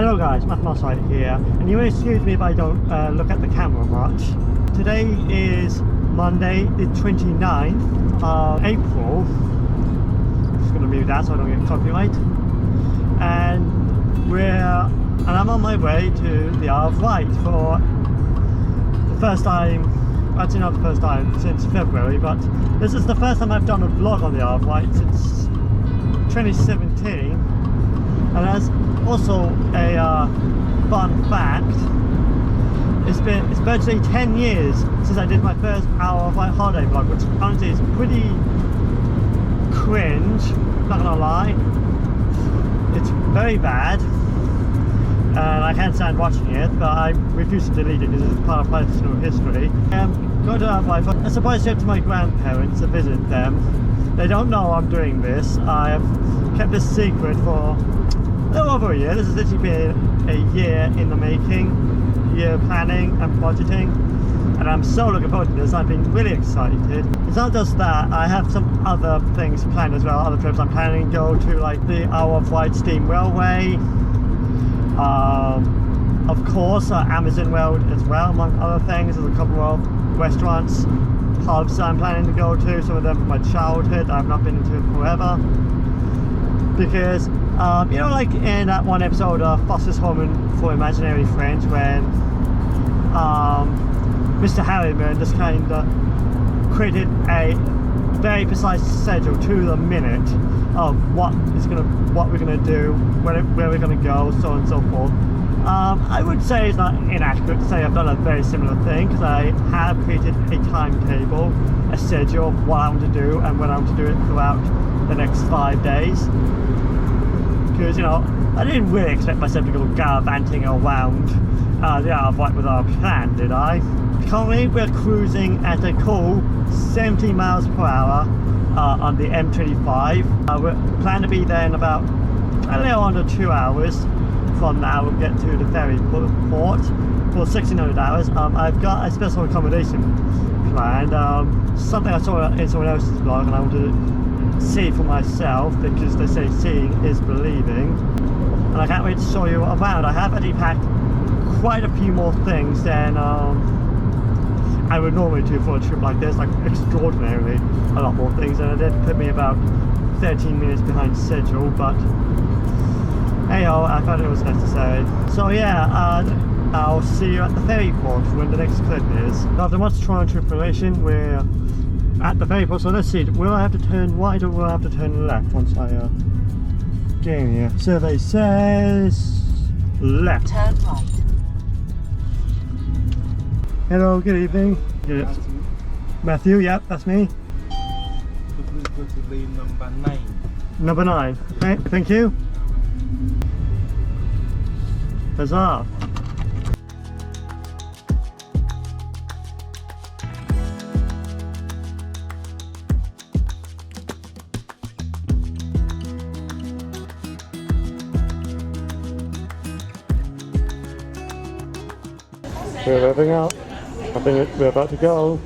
Hello guys, Musselwhite here, and you may excuse me if I don't look at the camera much. Today is Monday the 29th of April. Just going to move that so I don't get copyright. And I'm on my way to the Isle of Wight for the first time. Actually not the first time since February, but this is the first time I've done a vlog on the Isle of Wight since 2017. And as also a fun fact, it's virtually 10 years since I did my first Isle of Wight holiday vlog, which honestly is pretty cringe, not gonna lie. It's very bad and I can't stand watching it, but I refuse to delete it because it's part of personal history. Going to Isle of Wight for a surprise trip to my grandparents to visit them. They don't know I'm doing this. I have kept this secret for a little over a year. This has literally been a year in the making, year planning and budgeting, and I'm so looking forward to this. I've been really excited. It's not just that, I have some other things planned as well, other trips I'm planning to go to, like the Isle of Wight Steam Railway, of course Amazon World as well, among other things. There's a couple of restaurants, pubs I'm planning to go to, some of them from my childhood I've not been to forever, because you know, like in that one episode of Foster's Home for Imaginary Friends, when Mr. Harriman just kind of created a very precise schedule to the minute of what we're gonna do, where we're gonna go, so on and so forth. I would say it's not inaccurate to say I've done a very similar thing, because I have created a timetable, a schedule of what I want to do and when I want to do it throughout the next 5 days. Because, you know, I didn't really expect myself to go gallivanting around the Isle of Wight without a plan, did I? Currently we're cruising at a cool 70 miles per hour on the M25. We plan to be there in about a little under 2 hours. From now we'll get to the ferry port for 1600 hours. I've got a special accommodation planned, something I saw in someone else's blog and I want to see for myself, because they say seeing is believing, and I can't wait to show you around. I have already packed quite a few more things than I would normally do for a trip like this, like extraordinarily a lot more things, and it did put me about 13 minutes behind schedule, but hey ho, I thought it was necessary. So yeah, I'll see you at the ferry port when the next clip is. After much trial and tribulation, we're at the ferry port, so let's see, will I have to turn right or will I have to turn left once I get in here? Survey says left. Turn right. Hello, good evening. Good. Matthew, yep, that's me. Possibly number 9. Number 9. Okay, thank you. Huzzah. We're revving up. I think we're about to go.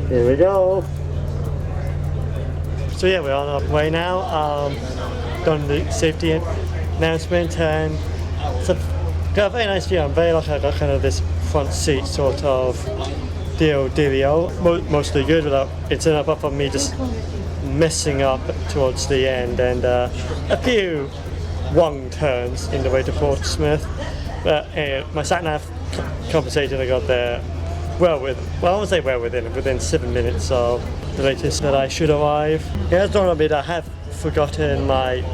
Here we go. So yeah, we're on our way now. Done the safety announcement, and it's got a very nice view. I'm very lucky I got kind of this front seat sort of dealio. Mostly good without it's enough for me just messing up towards the end, and a few wrong turns in the way to Portsmouth. But my sat nav compensated. I got there I won't say within 7 minutes of the latest that I should arrive. Yeah, it's not a bit. I have forgotten my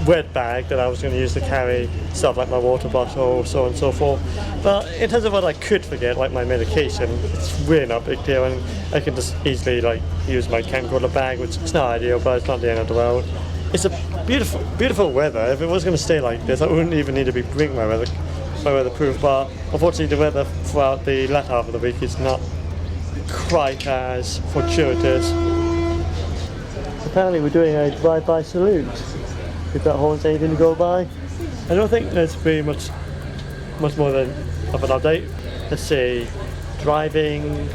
wet bag that I was going to use to carry stuff like my water bottle, so on and so forth. But in terms of what I could forget, like my medication, it's really not a big deal, and I can just easily like use my camcorder bag, which is not ideal, but it's not the end of the world. It's a beautiful, beautiful weather. If it was going to stay like this, I wouldn't even need to bring my weatherproof, but unfortunately the weather throughout the latter half of the week is not quite as fortuitous. Apparently we're doing a drive-by salute. If that horn's anything to go by. I don't think there's pretty much more than of an update. Let's see, driving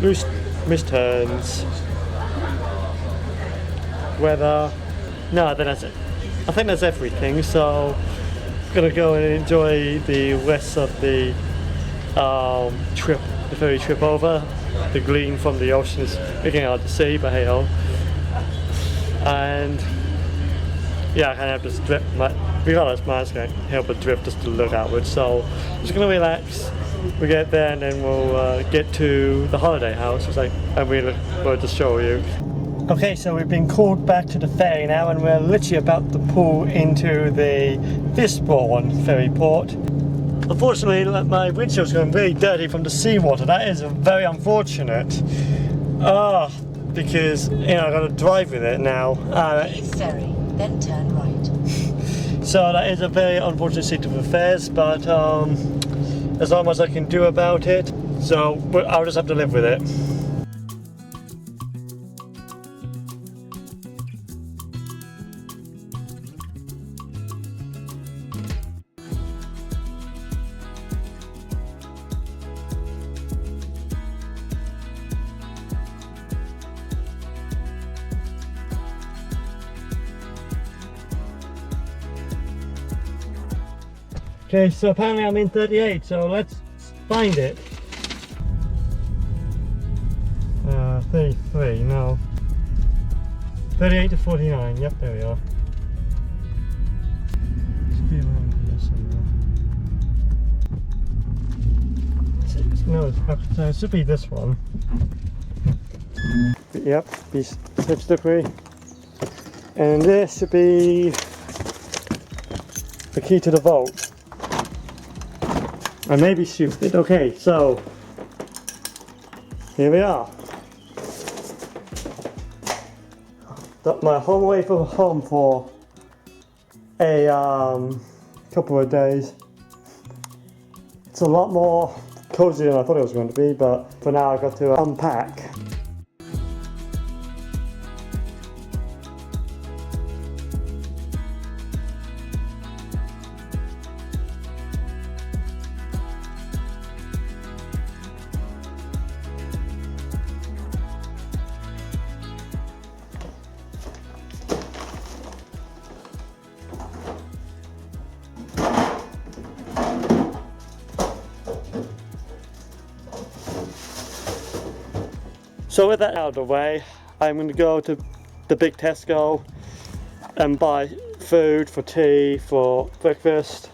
loose missed turns, weather. No, then that's it. I think that's everything. So I'm gonna go and enjoy the rest of the trip, the ferry trip over. The gleam from the ocean is looking out to sea, but hey ho. And yeah, I kind of have this drip. Regardless, my hand's going to help it drip just to look outwards. So I'm just going to relax. We get there and then we'll get to the holiday house, and we'll just show you. Okay, so we've been called back to the ferry now, and we're literally about to pull into the Lisbon ferry port. Unfortunately, my windshield's going really dirty from the seawater. That is very unfortunate. Because you know, I've got to drive with it now. Leave ferry, then turn right. So that is a very unfortunate state of affairs, but there's not much I can do about it. So I'll just have to live with it. Okay, so apparently I'm in 38, so let's find it. 33, no. 38 to 49, yep, there we are. Should be around here somewhere. No, it should be this one. Yep, be slippery. And this should be the key to the vault. I may be stupid. Okay, so here we are. My home away from home for a couple of days. It's a lot more cozy than I thought it was going to be, but for now I've got to unpack. So with that out of the way, I'm going to go to the big Tesco and buy food for tea, for breakfast.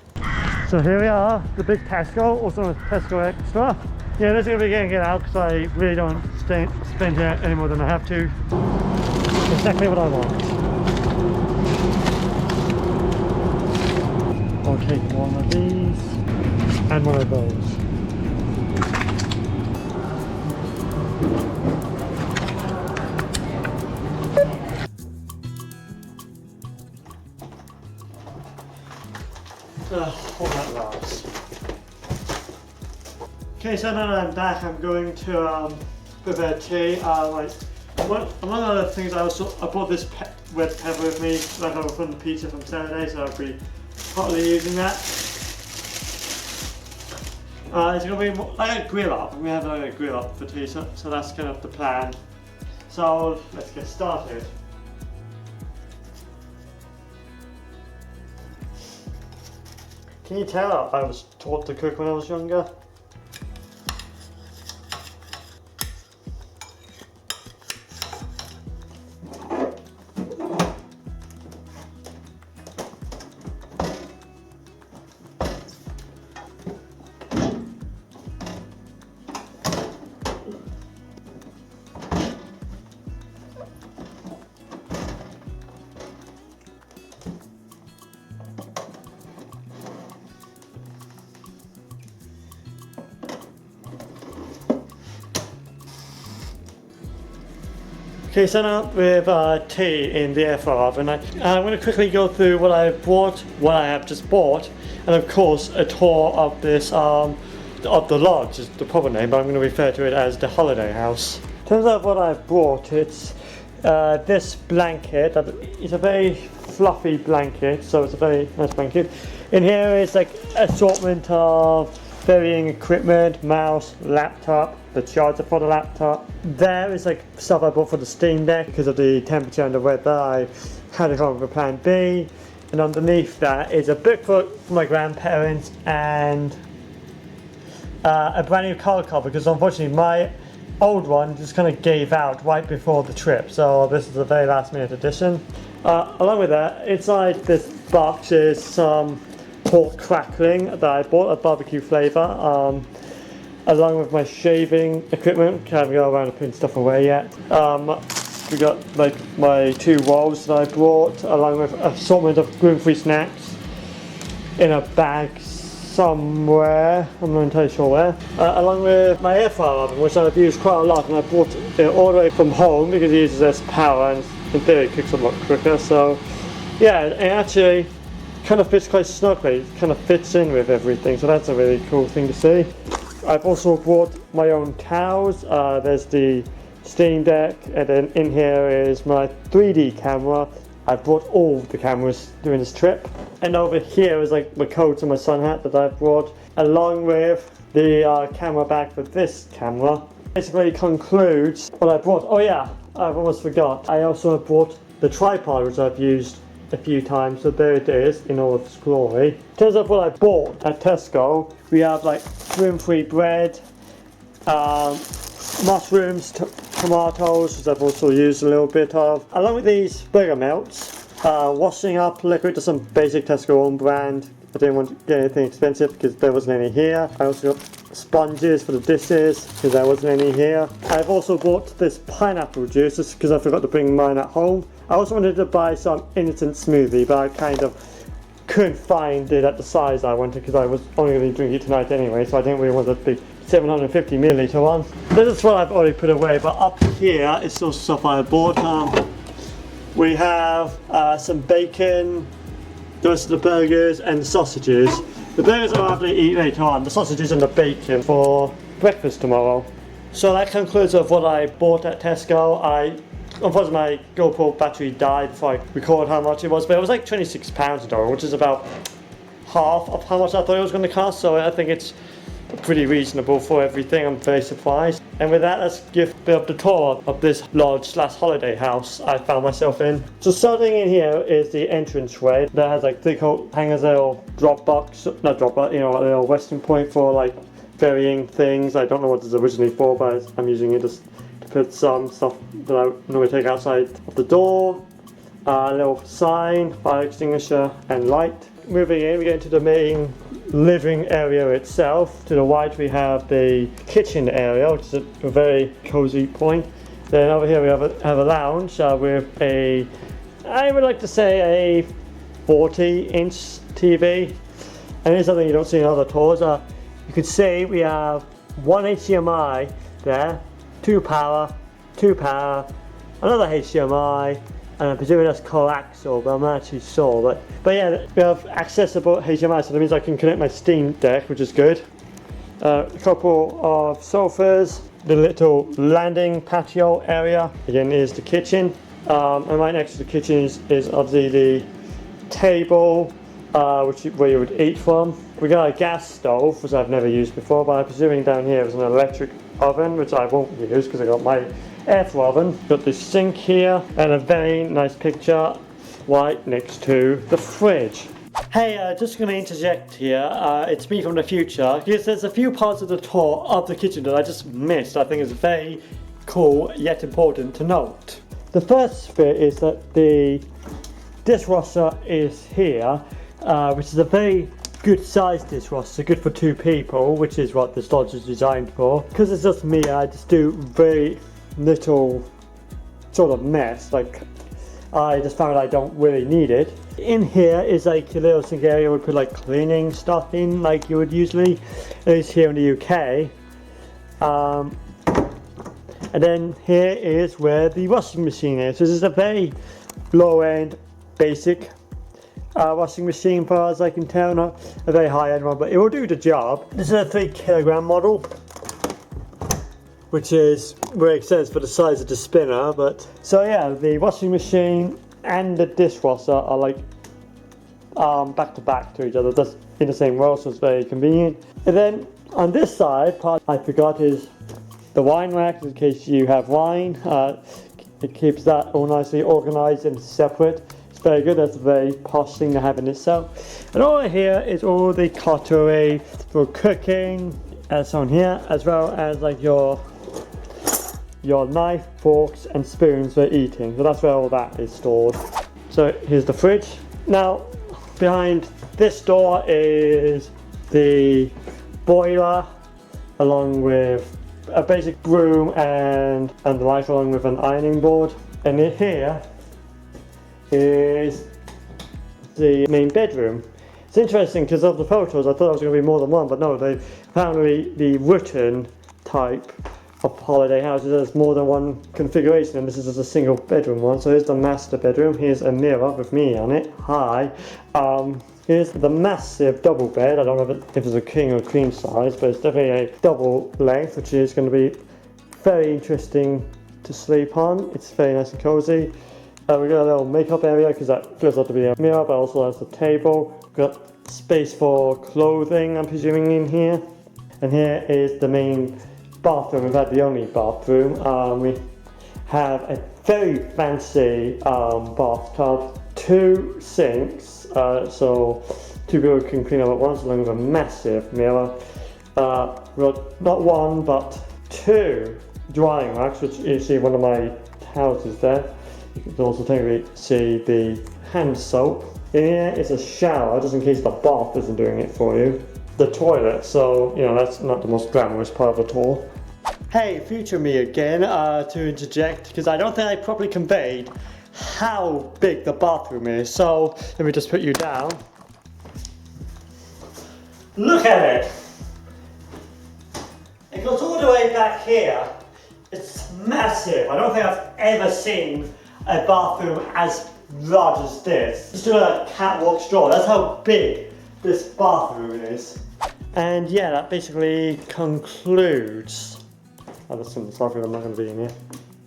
So here we are, the big Tesco, also known as Tesco Extra. Yeah, this is going to be getting it out because I really don't spend here any more than I have to. Exactly what I want. I'll take one of these and one of those. All that lasts. Okay, so now that I'm back, I'm going to prepare tea. Among other things, I bought this red pepper with me, left over from the pizza from Saturday, so I'll be partly using that. It's going to be like a grill up. We have like a grill up for tea, so that's kind of the plan. So let's get started. Can you tell I was taught to cook when I was younger? Okay, so now with tea in the air fryer oven, I'm going to quickly go through what I bought, what I have just bought, and of course a tour of this, of the lodge is the proper name, but I'm going to refer to it as the holiday house. In terms of what I've brought, it's this blanket. It's a very fluffy blanket, so it's a very nice blanket. In here is like assortment of varying equipment, mouse, laptop, the charger for the laptop. There is like stuff I bought for the Steam Deck because of the temperature and the weather. I had to come up with a plan B. And underneath that is a book for my grandparents and a brand new car cover because unfortunately my old one just kind of gave out right before the trip. So this is a very last minute addition. Along with that, inside this box is some pork crackling that I bought, a barbecue flavour, along with my shaving equipment. Can't go around and putting stuff away yet. We got like my 2 rolls that I brought, along with an assortment of gluten-free snacks in a bag somewhere, I'm not entirely sure where, along with my air fryer oven, which I've used quite a lot, and I brought it all the way from home because it uses less power and in theory it cooks a lot quicker. So yeah, it actually kind of fits quite snugly, it kind of fits in with everything, so that's a really cool thing to see. I've also brought my own towels. There's the Steam Deck, and then in here is my 3D camera. I brought all the cameras during this trip. And over here is like my coat and my sun hat that I brought, along with the camera bag for this camera. Basically concludes what I brought. Oh yeah, I've almost forgot. I also brought the tripod, which I've used a few times, so there it is in all of its glory. In terms of what I bought at Tesco, we have like gluten-free bread, mushrooms, tomatoes, which I've also used a little bit of, along with these burger melts, washing up liquid, just some basic Tesco own brand. I didn't want to get anything expensive because there wasn't any here. I also got sponges for the dishes because there wasn't any here. I've also bought this pineapple juice just because I forgot to bring mine at home. I also wanted to buy some instant smoothie, but I kind of couldn't find it at the size I wanted because I was only going to drink it tonight anyway, so I didn't really want the big 750 milliliter one. This is what I've already put away, but up here is still stuff I bought. We have some bacon, the rest of the burgers and the sausages. The burgers I'll probably eat later on, the sausages and the bacon for breakfast tomorrow. So that concludes of what I bought at Tesco. Unfortunately my GoPro battery died before I recorded how much it was, but it was like £26 a dollar, which is about half of how much I thought it was going to cost, so I think it's pretty reasonable for everything. I'm very surprised. And with that, let's give a bit of the tour of this lodge/holiday house I found myself in. So starting in here is the entranceway that has like 3 coat hangers, a little drop box, not drop box, you know, a little resting point for like varying things. I don't know what this is originally for, but I'm using it just to put some stuff that I normally take outside of the door. A little sign, fire extinguisher and light. Moving in, we get into the main living area itself. To the right we have the kitchen area, which is a very cozy point. Then over here we have a lounge with a, I would like to say a 40-inch TV. And it's something you don't see in other tours. You can see we have 1 HDMI there, 2 power, another HDMI, and I'm presuming that's coaxial, but I'm not actually sure. But yeah, we have accessible HDMI, so that means I can connect my Steam Deck, which is good. A couple of sofas, the little landing patio area, again is the kitchen. And right next to the kitchen is obviously the table, where you would eat from. We got a gas stove, which I've never used before, but I'm presuming down here is an electric oven, which I won't use because I got my air fryer oven. Got the sink here and a very nice picture right next to the fridge. Hey, just going to interject here. It's me from the future because there's a few parts of the tour of the kitchen that I just missed. I think it's very cool yet important to note. The first bit is that the dishwasher is here, which is a very good sized dishwasher, good for 2 people, which is what this lodge is designed for. Because it's just me, I just do very little sort of mess. Like, I just found I don't really need it. In here is like a little sink area we put like cleaning stuff in, like you would usually, at least here in the UK. And then here is where the washing machine is. This is a very low end, basic washing machine, far as I can tell, not a very high end one, but it will do the job. This is a 3 kilogram model, which is where it says for the size of the spinner. But so yeah, the washing machine and the dishwasher are like back to back to each other, just in the same row, so it's very convenient. And then On this side, part I forgot is the wine rack in case you have wine. It keeps that all nicely organized and separate. It's very good. That's a very posh thing to have in itself. And over here is all the cutlery for cooking, as on here, as well as like your knife, forks and spoons for eating. So that's where all that is stored. So here's the fridge. Now behind this door is the boiler, along with a basic broom and the light, along with an ironing board. And in here is the main bedroom. It's interesting because of the photos I thought there was going to be more than one, but no, they apparently the written type of holiday houses there's more than one configuration, and this is just a single bedroom one. So here's the master bedroom. Here's a mirror with me on it. Hi. Here's the massive double bed. I don't know if it's a king or queen size, but it's definitely a double length, which is going to be very interesting to sleep on. It's very nice and cozy. We've got a little makeup area because that does have to be a mirror, but also has a table. We've got space for clothing, I'm presuming, in here. And here is the main bathroom. In fact, the only bathroom. We have a very fancy bathtub, 2 sinks. So 2 people can clean up at once, along with a massive mirror. Not 1 but 2 drying racks, which you see one of my houses there. You can also technically see the hand soap. In here is a shower, just in case the bath isn't doing it for you. The toilet, so you know that's not the most glamorous part of it all. Hey, future me again to interject, because I don't think I properly conveyed how big the bathroom is. So let me just put you down. Look at it! It goes all the way back here. It's massive. I don't think I've ever seen a bathroom as large as this. Just do a catwalk stroll. That's how big this bathroom is. And yeah, that basically concludes. Oh, there's some stuff I'm not going to be in here.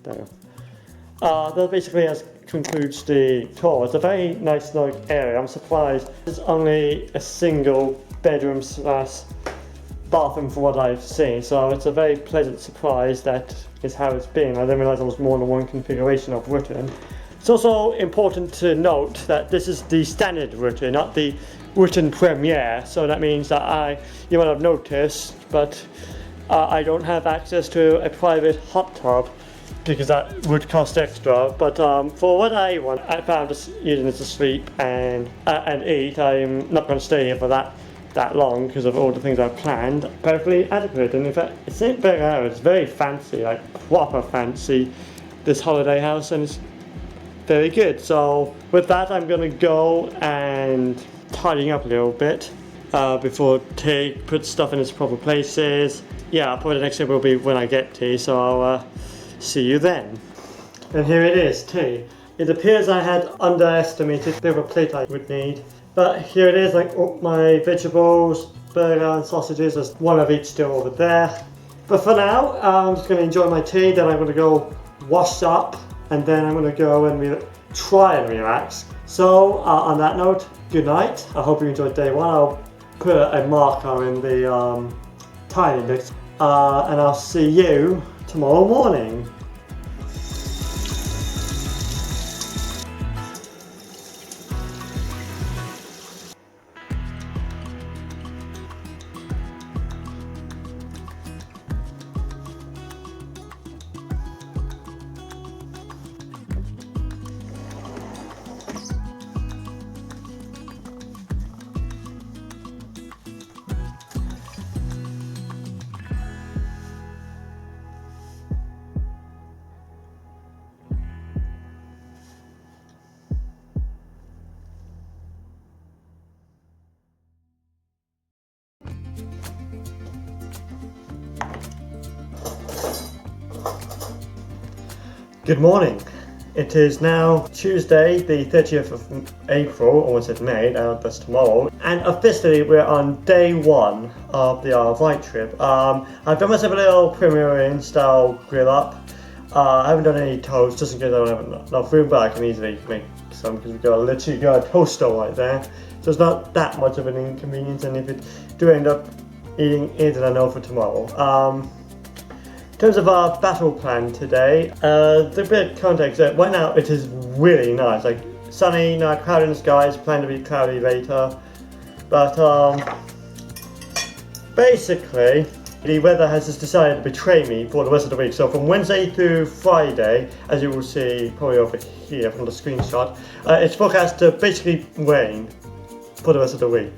There we go. That basically concludes the tour. It's a very nice area. I'm surprised there's only a single bedroom / bathroom for what I've seen. So it's a very pleasant surprise. That is how it's been. I didn't realise there was more than one configuration of Written. It's also important to note that this is the standard Written, not the Written Premier. So that means that you might have noticed, but I don't have access to a private hot tub because that would cost extra. But for what I want, I found just using it to sleep and eat. I'm not going to stay here for that long because of all the things I've planned. Perfectly adequate, and in fact, it's very fancy, like proper fancy, this holiday house, and it's very good. So with that, I'm going to go and tidying up a little bit before tea, put stuff in its proper places. Yeah, probably the next step will be when I get tea, so I'll see you then. And here it is, tea. It appears I had underestimated the bit of a plate I would need, but here it is, like my vegetables, burger and sausages. There's one of each still over there. But for now, I'm just going to enjoy my tea, then I'm going to go wash up, and then I'm going to go and try and relax. So on that note, good night. I hope you enjoyed day 1. I'll put a marker in the time index, and I'll see you tomorrow morning. Good morning. It is now Tuesday, the 30th of April, or was it May? That's tomorrow. And officially we're on day 1 of the Isle of Wight trip. I've done myself a little Premier style grill up. I haven't done any toast just in case I don't have enough room, but I can easily make some because we've got a toaster right there. So it's not that much of an inconvenience, and if it do end up eating I know for tomorrow. In terms of our battle plan today, the bit of context that right now it is really nice, like sunny, not cloudy in the skies, planned to be cloudy later, but basically the weather has just decided to betray me for the rest of the week. So from Wednesday through Friday, as you will see probably over here from the screenshot, it's forecast to basically rain for the rest of the week.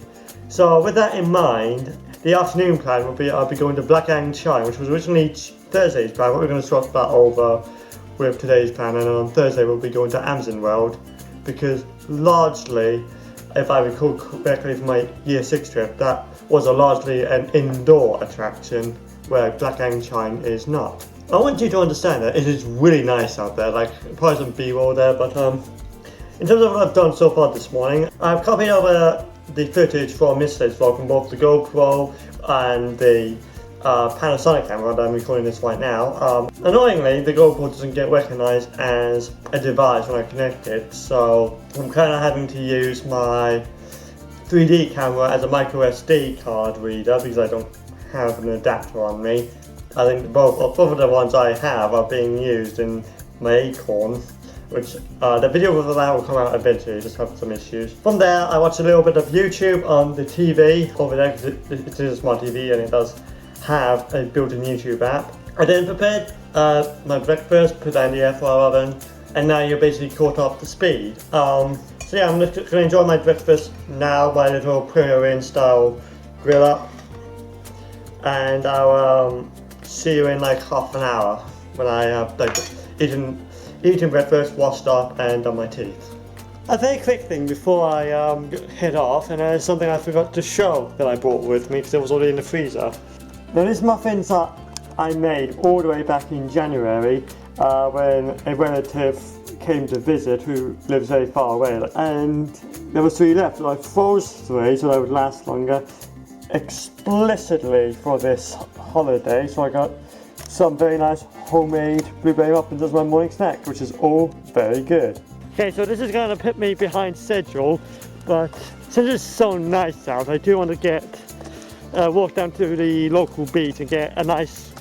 So with that in mind, the afternoon plan will be I'll be going to Blackang, which was originally Thursday's plan, but we're going to swap that over with today's plan, and on Thursday we'll be going to Amazon World, because largely, if I recall correctly from my year 6 trip, that was largely an indoor attraction where Blackang is not. I want you to understand that it is really nice out there, like probably some B-roll there, but in terms of what I've done so far this morning, I've copied over the footage from yesterday's vlog from both the GoPro and the Panasonic camera that I'm recording this right now. Annoyingly, the GoPro doesn't get recognized as a device when I connect it, so I'm kind of having to use my 3D camera as a micro SD card reader because I don't have an adapter on me. I think both of the ones I have are being used in my Acorn, which the video of that will come out eventually, just have some issues. From there, I watched a little bit of YouTube on the TV over there because it is a smart TV and it does have a built-in YouTube app. I then prepared my breakfast, put that in the air fryer oven, and now you're basically caught up to speed. So yeah, I'm just going to enjoy my breakfast now, my little Premier Inn style grill up, and I'll see you in like half an hour when I have like eaten breakfast, washed up, and done my teeth. A very quick thing before I head off, and it's something I forgot to show that I brought with me because it was already in the freezer. Now these muffins that I made all the way back in January when a relative came to visit who lives very far away, and there was 3 left, so I froze 3 so they would last longer explicitly for this holiday. So I got some very nice homemade blueberry muffins as my morning snack, which is all very good. Okay, so this is going to put me behind schedule, but since it's so nice out, I do want to walk down to the local beach and get a nice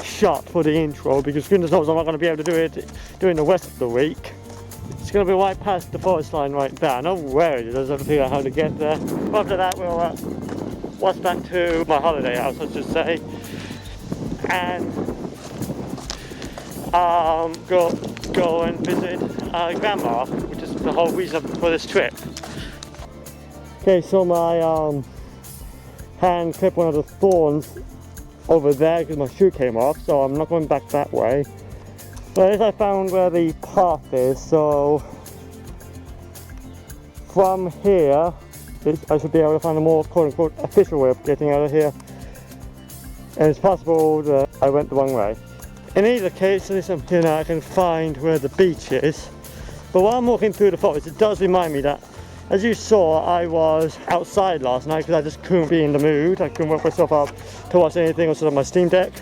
shot for the intro, because goodness knows I'm not going to be able to do it during the rest of the week. It's going to be right past the forest line right there. I know where it is, I just have to figure out how to get there. After that we'll walk back to my holiday house, let's just say, and go and visit Grandma, which is the whole reason for this trip. Okay, so my hand clipped one of the thorns over there because my shoe came off, so I'm not going back that way. But as I found where the path is, so from here I should be able to find a more quote-unquote official way of getting out of here, and it's possible that I went the wrong way. In either case, at least I'm here now, I can find where the beach is. But while I'm walking through the forest, it does remind me that, as you saw, I was outside last night because I just couldn't be in the mood. I couldn't work myself up to watch anything outside of my Steam Deck.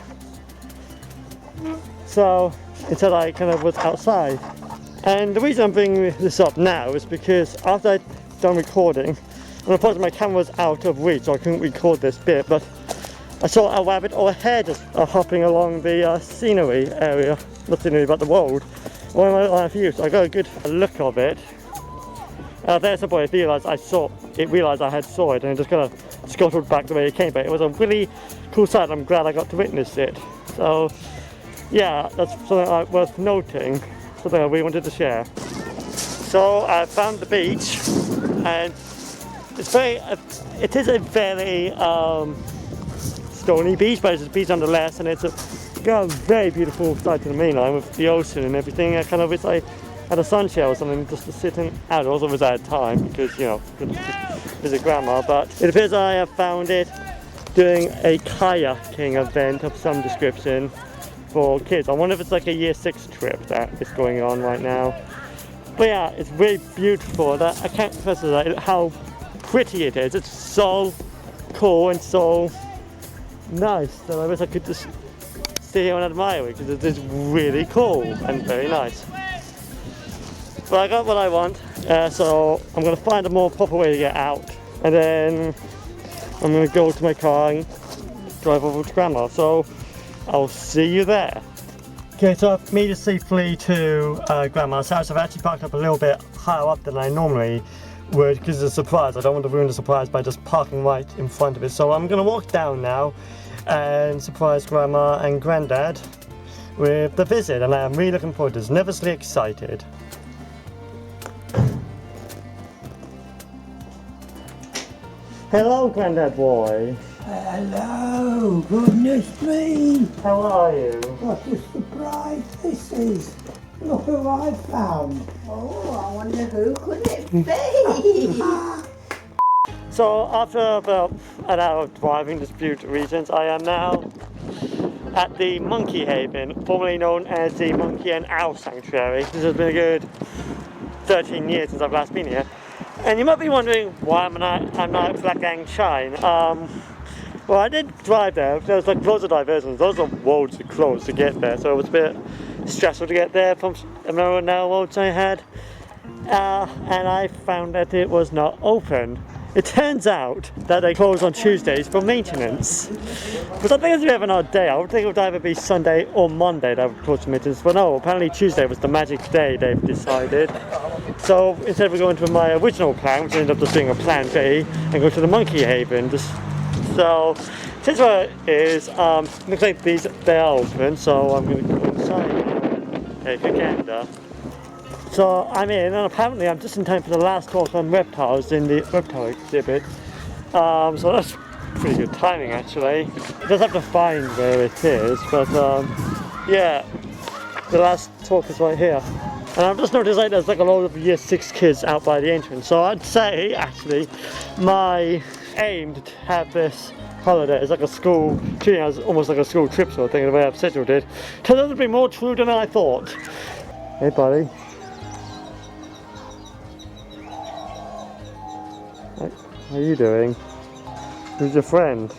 So instead I kind of was outside. And the reason I'm bringing this up now is because after I'd done recording, and unfortunately my camera was out of reach, so I couldn't record this bit, but I saw a rabbit or a hare just hopping along the scenery area, not scenery but the road, on my line of view, so I got a good look of it. There at some point I realised I had saw it, and it just kind of scuttled back the way it came, but it was a really cool sight. I'm glad I got to witness it. So yeah, that's something worth noting, something I really wanted to share. So I found the beach, and it is a very stony beach, but it's a beach nonetheless, and it's got a very beautiful sight to the mainland with the ocean and everything. I kind of wish I had a sun shower or something just to sit in outdoors, if I had time, because, you know, couldn't visit Grandma. But it appears I have found it doing a kayaking event of some description for kids. I wonder if it's like a year 6 trip that is going on right now. But yeah, it's really beautiful. I can't express how pretty it is. It's so cool and so nice that I wish I could just sit here and admire it, because it is really cool and very nice. But I got what I want, so I'm going to find a more proper way to get out, and then I'm going to go to my car and drive over to Grandma. So I'll see you there. Okay, so I've made it safely to Grandma's house. I've actually parked up a little bit higher up than I normally would because it's a surprise. I don't want to ruin the surprise by just parking right in front of it. So I'm going to walk down now and surprise Grandma and Granddad with the visit, and I am really looking forward to this. Nervously excited. Hello, Granddad boy. Hello, goodness me. How are you? What a surprise this is. Look who I found. Oh, I wonder who could it be? So after about an hour of driving to beautiful regions, I am now at the Monkey Haven, formerly known as the Monkey and Owl Sanctuary. This has been a good 13 years since I've last been here. And you might be wondering why I'm not at Black Gang Shine. Well, I did drive there. There was like loads of diversions. Those are roads are closed to get there, so it was a bit stressful to get there from remember now roads I had. And I found that it was not open. It turns out that they close on Tuesdays for maintenance. But I think it's a bit of an odd day. I would think it would either be Sunday or Monday that would close for maintenance. But no, apparently Tuesday was the magic day they've decided. So instead of going to my original plan, which ended up just being a plan B, and go to the Monkey Haven. So since what it is, looks like they're open, so I'm going to go inside and take a gander. So I'm in, and apparently I'm just in time for the last talk on reptiles in the reptile exhibit. So that's pretty good timing actually. I just have to find where it is, but yeah, the last talk is right here. And I've just noticed like there's like a load of year 6 kids out by the entrance. So I'd say actually my aim to have this holiday is like a school, treating it as almost like a school trip sort of thing, the way I've scheduled it. Turns out to be more true than I thought. Hey buddy. How are you doing? Who's your friend?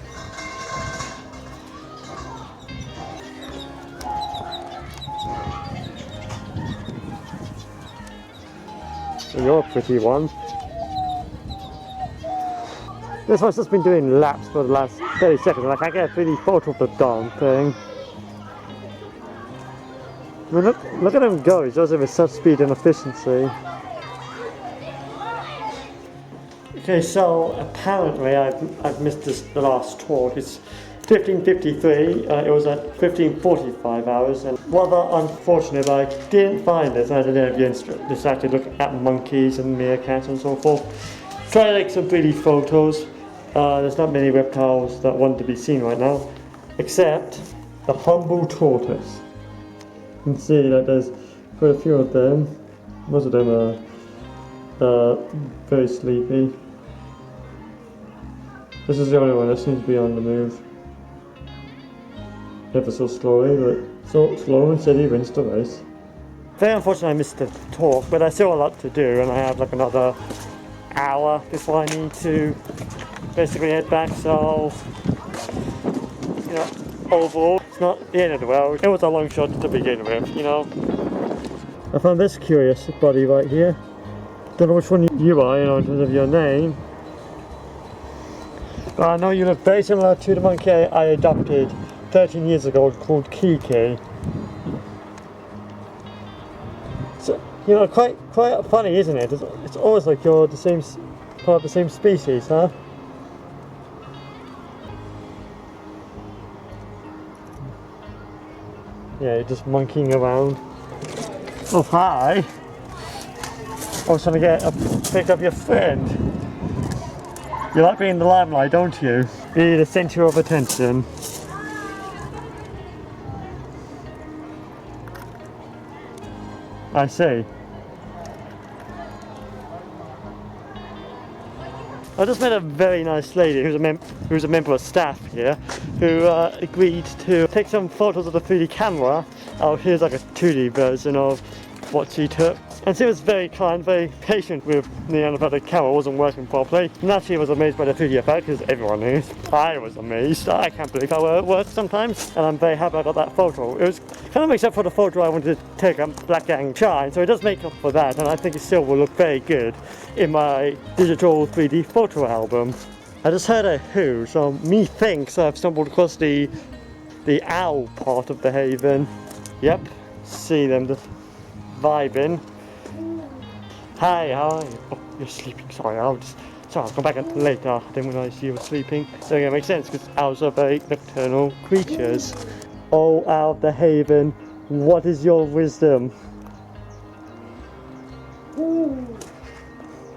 You're a pretty one. This one's just been doing laps for the last 30 seconds and I can't get a 3D photo of the darn thing. I mean, look at him go, he does it with such speed and efficiency. Okay, so apparently I've missed the last talk. It's 15:53. It was at 15:45 hours, and rather unfortunate I didn't find this. I didn't have the just to look at monkeys and meerkats and so forth. Try to take some pretty photos. There's not many reptiles that want to be seen right now, except the humble tortoise. You can see that there's quite a few of them. Most of them are very sleepy. This is the only one that seems to be on the move. Ever so slowly, but so slow and steady wins the race. Very unfortunate I missed the talk, but I still have a lot to do, and I have like another hour before I need to basically head back. So, you know, overall, it's not the end of the world. It was a long shot to begin with, you know. I found this curious body right here. Don't know which one you are, you know, in terms of your name. But I know you look very similar to the monkey I adopted 13 years ago called Kiki. So, you know, quite funny, isn't it? It's almost like you're the same part of the same species, huh? Yeah, you're just monkeying around. Oh, hi! I was trying to pick up your friend. You like being in the limelight, don't you? You need the centre of attention. I see. I just met a very nice lady who's a member of staff here who agreed to take some photos of the 3D camera. Oh, here's like a 2D version of what she took. And she was very kind, very patient with me, and about the camera wasn't working properly. Naturally, I was amazed by the 3D effect, because everyone is. I was amazed. I can't believe how well it works sometimes. And I'm very happy I got that photo. It was kind of makes up for the photo I wanted to take on Black Gang Shine, so it does make up for that, and I think it still will look very good in my digital 3D photo album. I just heard a hoo, so methinks I've stumbled across the owl part of the haven. Yep, see them just vibing. Hi, how are you? Oh, you're sleeping. Sorry, I'll come back later. I didn't realise you were sleeping. So yeah, it makes sense because owls are very nocturnal creatures. Oh, owl of the haven, what is your wisdom?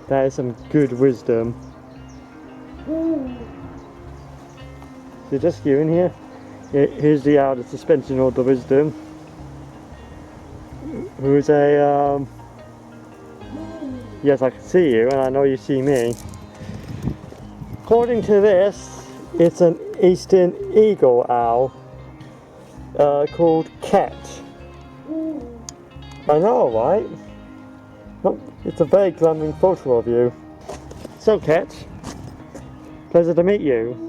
That is some good wisdom. Is it just you in here? Yeah, here's the owl that's suspension of the wisdom. Who is a yes, I can see you and I know you see me. According to this, it's an eastern eagle owl called Cat. I know, right? It's a very glamming photo of you. So Cat, pleasure to meet you.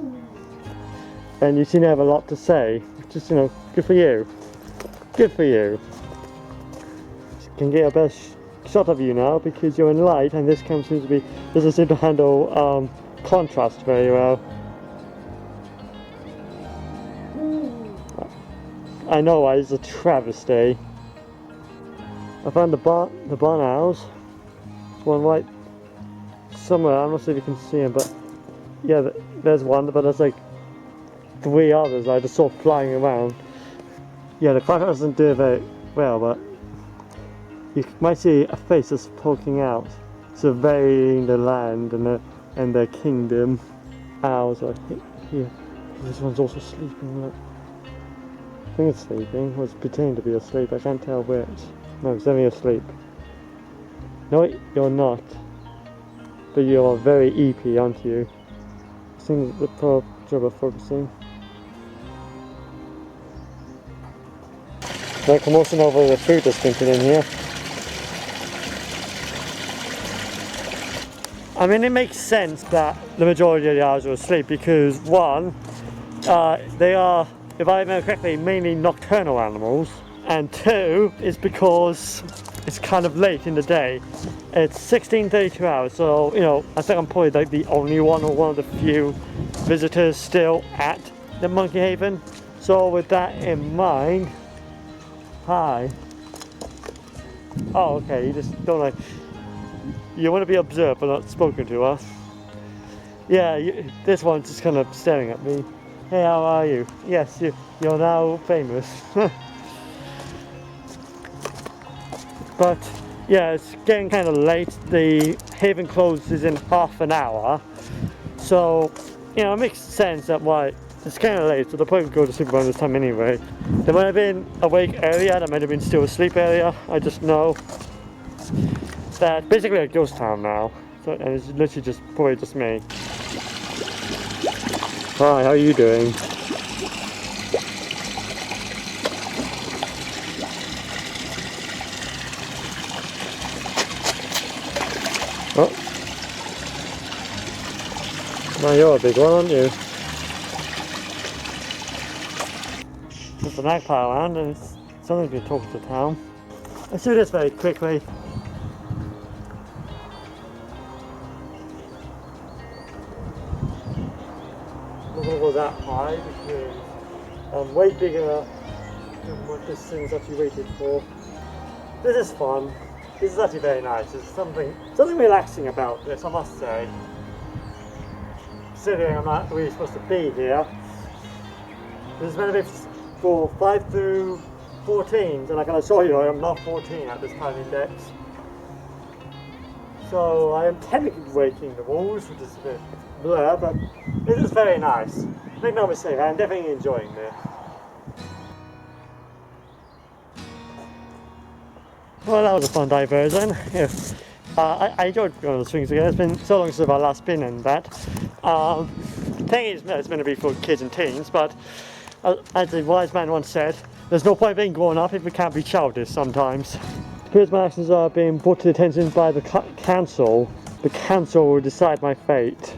And you seem to have a lot to say. Just, you know, good for you. Good for you. Can get a better shot of you now because you're in light and this seems to be, doesn't seem to handle contrast very well. I know, it's a travesty. I found the barn owls. There's one right somewhere, I'm not sure if you can see him, but yeah, there's one, but there's like 3 others I just saw flying around. Yeah, the contrast doesn't do very well, but you might see a face that's poking out, surveying the land and the kingdom. Owls are here. This one's also sleeping. Look. I think it's sleeping, or it's pretending to be asleep. I can't tell which. No, it's only asleep. No, you're not. But you are very eepy, aren't you? I think the pro job of focusing. Like I'm also over the food that's been put in here. I mean, it makes sense that the majority of the owls are asleep because one, they are, if I remember correctly, mainly nocturnal animals, and two, is because it's kind of late in the day. It's 16:32 hours, so you know, I think I'm probably like the only one or one of the few visitors still at the Monkey Haven. So with that in mind, hi. Oh, okay, you just don't like. You want to be observed but not spoken to, huh? Yeah, this one's just kind of staring at me. Hey, how are you? Yes, you're now famous. But yeah, it's getting kind of late. The haven closes in half an hour. So, you know, it makes sense that why it's kind of late, so they'll probably go to sleep around this time anyway. They might have been awake earlier, they might have been still asleep earlier. I just know that basically a ghost town now, so, and it's literally just probably just me. Hi, how are you doing? Oh, now you're a big one, aren't you? There's a magpie around, and it's something to talk to town. Let's do this very quickly. I'm not going to go that high because I'm way bigger than what this thing's actually rated for. This is fun. This is actually very nice. There's something relaxing about this, I must say. Considering I'm not really supposed to be here. This is meant to be for 5 through 14s, and I can assure you I'm not 14 at this time index. So I am technically breaking the rules, which is a bit blur, but this is very nice. Make no mistake, I'm definitely enjoying this. Well, that was a fun diversion. Yes. I enjoyed going on the swings again. It's been so long since I've last been in that. The thing is, it's meant to be for kids and teens, but as the wise man once said, there's no point being grown up if we can't be childish sometimes. Because my actions are being brought to attention by the council. The council will decide my fate.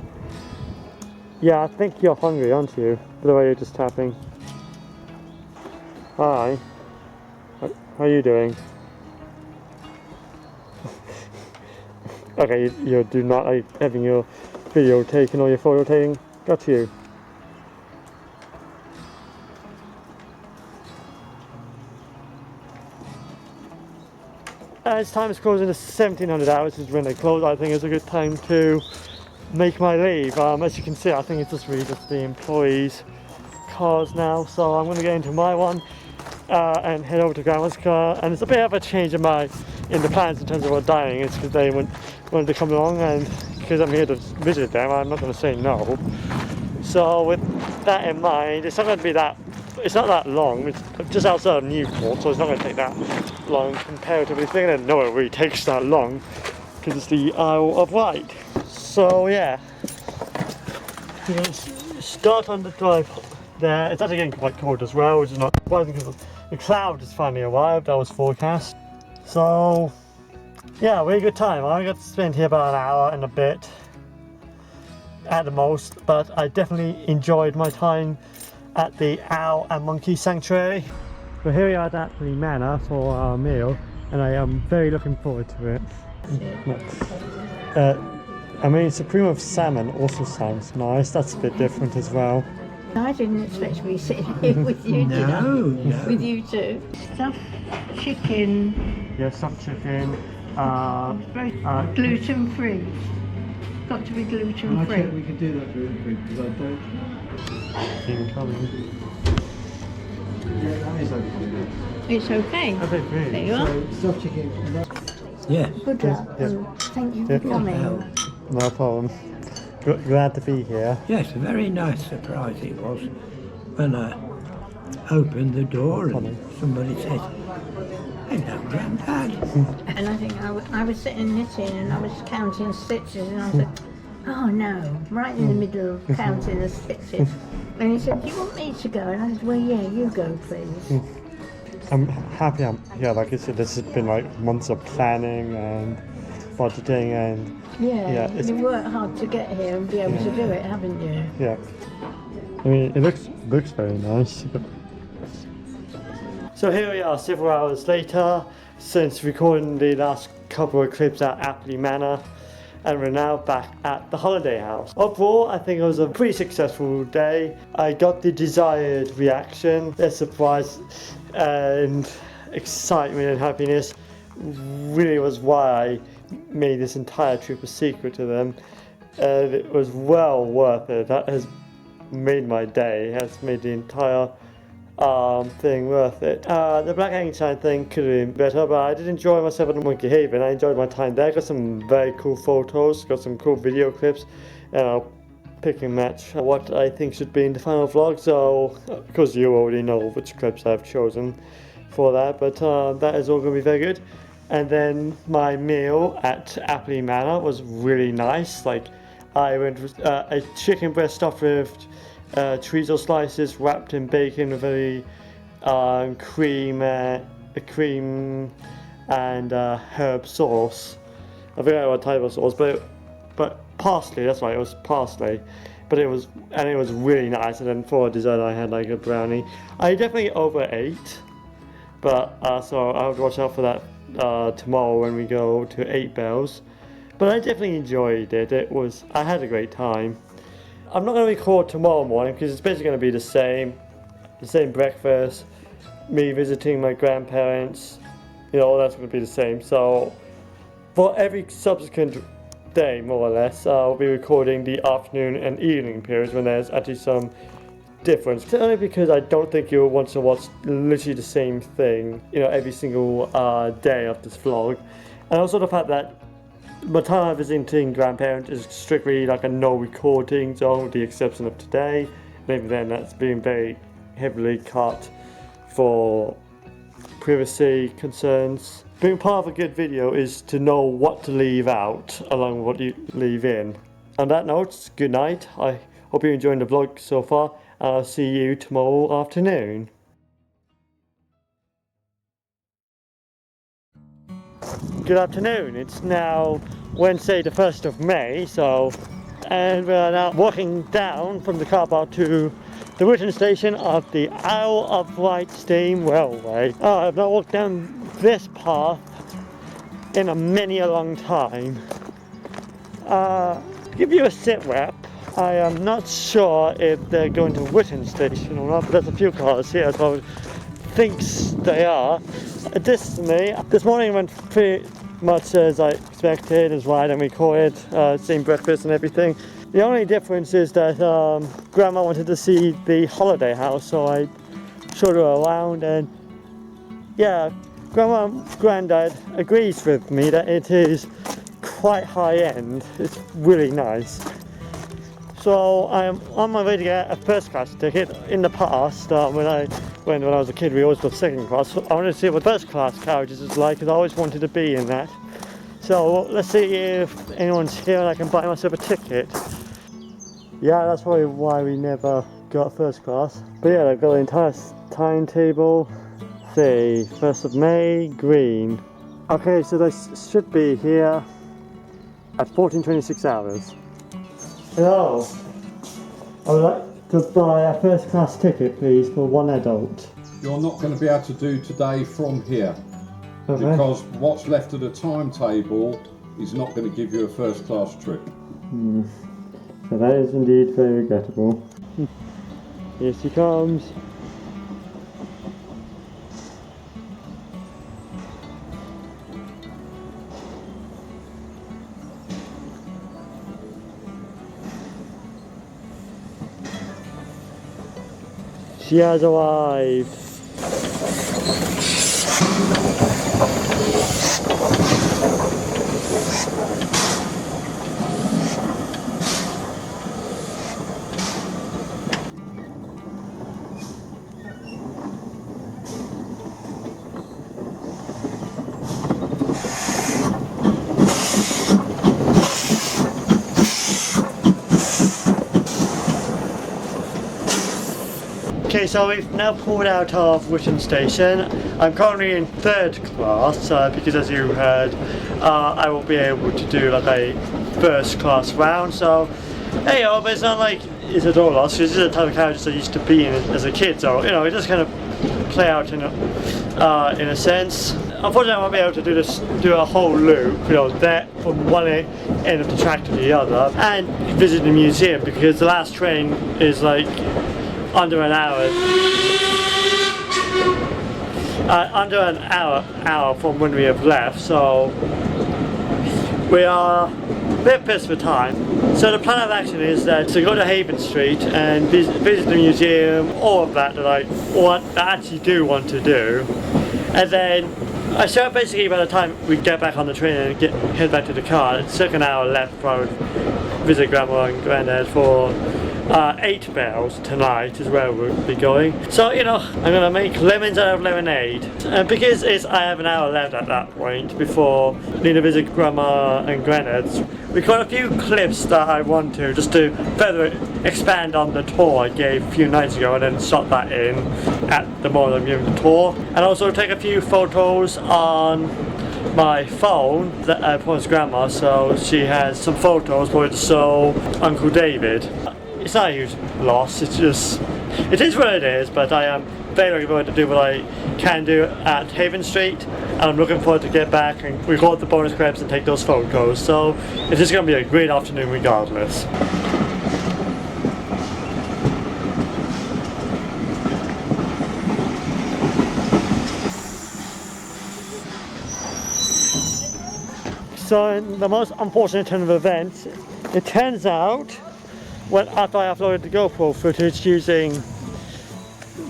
Yeah, I think you're hungry, aren't you? The way you're just tapping. Hi. How are you doing? Okay, you do not like having your video taking or your photo taking, got to you. As time is closing to 1700 hours is when they close, I think it's a good time to make my leave. As you can see, I think it's just really just the employees' cars now, so I'm going to get into my one and head over to Grandma's car. And it's a bit of a change in the plans in terms of our dining. It's because they wanted to come along, and because I'm here to visit them, I'm not going to say no. So with that in mind, it's not going to be that. It's not that long. It's just outside of Newport, so it's not going to take that long comparatively. They're going to know it really takes that long because it's the Isle of Wight. So yeah, we're going to start on the drive there. It's actually getting quite cold as well, which is not surprising because the cloud has finally arrived. That was forecast. So yeah, really good time. I got to spend here about an hour and a bit at the most, but I definitely enjoyed my time at the Owl and Monkey Sanctuary. So here we are at Appley Manor for our meal, and I am very looking forward to it. I mean, Supreme of Salmon also sounds nice. That's a bit different as well. I didn't expect to be sitting here with you, did I? No. With you too. Stuffed chicken. Yeah, stuffed chicken. Gluten free. Got to be gluten free. We could do that gluten free because I don't. Incoming. Yeah, that is okay. It's okay. Okay, great. There you are. So stuffed chicken. Yeah. Good luck. Yes. And thank you for coming. No problem. Glad to be here. Yes, a very nice surprise it was when I opened the door and somebody said, "Hello, Grandad." And I think I was sitting knitting and I was counting stitches and I said, oh no, right in the middle of counting the stitches. And he said, do you want me to go? And I said, well, yeah, you go, please. I'm happy I'm here. Like I said, this has been like months of planning and budgeting and Yeah, you worked hard to get here and be able to do it, haven't you? yeah. I mean, it looks very nice. So here we are, several hours later, since recording the last couple of clips at Appley Manor, and we're now back at the holiday house. Overall, I think it was a pretty successful day. I got the desired reaction, their surprise and excitement and happiness really was why I made this entire trip a secret to them, and it was well worth it. That has made my day, it has made the entire thing worth it. The Black Einstein thing could have been better, but I did enjoy myself at the Monkey Haven. I enjoyed my time there, got some very cool photos, got some cool video clips, and I'll pick and match what I think should be in the final vlog. So, because you already know which clips I've chosen for that, but that is all going to be very good. And then my meal at Appley Manor was really nice. Like, I went with a chicken breast stuffed with chorizo slices wrapped in bacon with a cream and herb sauce. I forget what type of sauce, but parsley. That's right, it was parsley. But it was really nice. And then for dessert, I had like a brownie. I definitely overate, but so I'll have to watch out for that tomorrow when we go to 8 Bells. But I definitely enjoyed it. I had a great time. I'm not going to record tomorrow morning because it's basically going to be the same breakfast, me visiting my grandparents, all that's going to be the same. So for every subsequent day, more or less, I'll be recording the afternoon and evening periods when there's actually some difference. It's only because I don't think you'll want to watch literally the same thing, every single day of this vlog. And also the fact that my time I'm visiting grandparents is strictly like a no recording zone, with the exception of today. And even then, that's been very heavily cut for privacy concerns. Being part of a good video is to know what to leave out along with what you leave in. On that note, good night. I hope you're enjoying the vlog so far. I'll see you tomorrow afternoon. Good afternoon. It's now Wednesday the 1st of May, and we're now walking down from the car park to the wooden station of the Isle of Wight Steam Railway. I've not walked down this path in many a long time. To give you a sit rep, I am not sure if they're going to Witten station or not, but there's a few cars here, so thinks they are. Additionally, this morning went pretty much as I expected, as Ryde and we recorded, same breakfast and everything. The only difference is that Grandma wanted to see the holiday house, so I showed her around, and yeah, Grandma and Granddad agrees with me that it is quite high end. It's really nice. So I'm on my way to get a first class ticket. In the past, when I was a kid, we always got second class. So I wanted to see what first class carriages is like, because I always wanted to be in that. So let's see if anyone's here and I can buy myself a ticket. Yeah, that's probably why we never got first class. But yeah, I've got the entire timetable. See, 1st of May, green. Okay, so they should be here at 14:26 hours. Hello, I would like to buy a first class ticket, please, for one adult. You're not going to be able to do today from here, Okay. because what's left of the timetable is not going to give you a first class trip. So that is indeed very regrettable. Here she comes. She has arrived. Okay, so we've now pulled out of Witten Station. I'm currently in 3rd class because, as you heard, I will be able to do like a first class round. So, hey, but it's not like it's a door loss, because this is the type of carriages I used to be in as a kid. So, you know, it just kind of play out in a sense. Unfortunately, I won't be able to do a whole loop, you know, that from one end of the track to the other, and visit the museum, because the last train is like under an hour from when we have left, so we are a bit pissed for time. So the plan of action is that to go to Haven Street and visit the museum, all of that I actually do want to do, and then so basically by the time we get back on the train and head back to the car, it's like an hour left before I would visit Grandma and Granddad for 8 bells tonight is where we'll be going. So, you know, I'm gonna make lemons out of lemonade. And because I have an hour left at that point before I need to visit Grandma and Granddad's, we've got a few clips that I want to, just to further expand on the tour I gave a few nights ago, and then shot that in at the moment I'm giving the tour. And also take a few photos on my phone that I promised Grandma, so she has some photos for it to show Uncle David. It's not a huge loss, it is what it is, but I am very looking forward to do what I can do at Haven Street, and I'm looking forward to get back and record the bonus clips and take those photos, so it's just going to be a great afternoon regardless. So in the most unfortunate turn of events, it turns out after I uploaded the GoPro footage using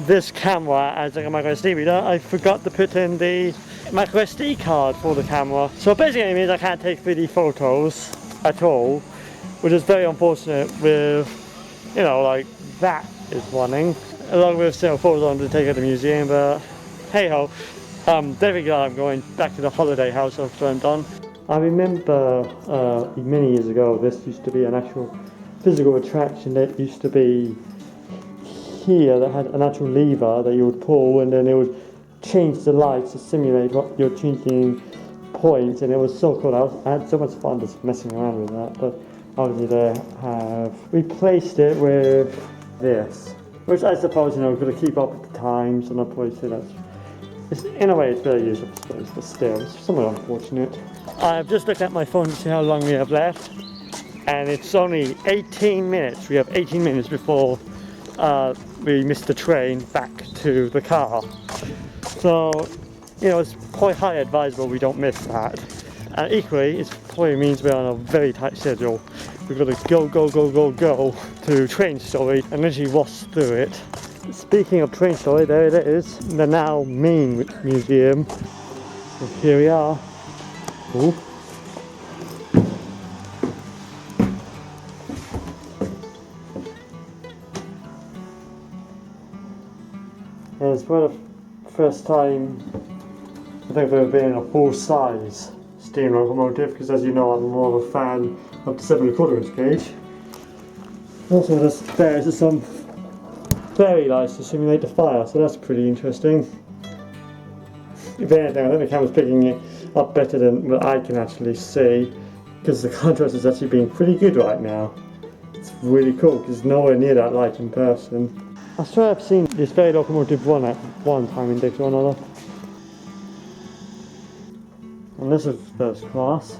this camera as like a micro SD reader, I forgot to put in the micro SD card for the camera. So basically it means I can't take 3D photos at all, which is very unfortunate with, you know, like that is running, along with still photos on to take at the museum, but hey ho. Very glad I'm going back to the holiday house I've turned on. I remember many years ago this used to be an actual physical attraction that used to be here, that had an actual lever that you would pull, and then it would change the lights to simulate what you're changing points, and it was so cool. I had so much fun just messing around with that, but obviously they have replaced it with this, which I suppose, you know, got to keep up with the times, and I'll probably say that's, in a way it's very useful, I suppose, but still, it's somewhat unfortunate. I've just looked at my phone to see how long we have left. and it's only 18 minutes. We have 18 minutes before we miss the train back to the car. So, you know, it's probably highly advisable we don't miss that. And equally, it probably means we're on a very tight schedule. We've got to go to train story and literally rush through it. Speaking of train story, there it is, the now main museum. So here we are. Ooh. And it's for the first time I think I've ever been in a full-size steam locomotive, because as you know I'm more of a fan of the 7¼ inch gauge. Also there's some fairy lights to simulate the fire, so that's pretty interesting. If anything, I think the camera's picking it up better than what I can actually see, because the contrast is actually being pretty good right now. It's really cool, because nowhere near that light in person. I swear I've seen this ferry locomotive run at one time in Dick or another. And this is first class.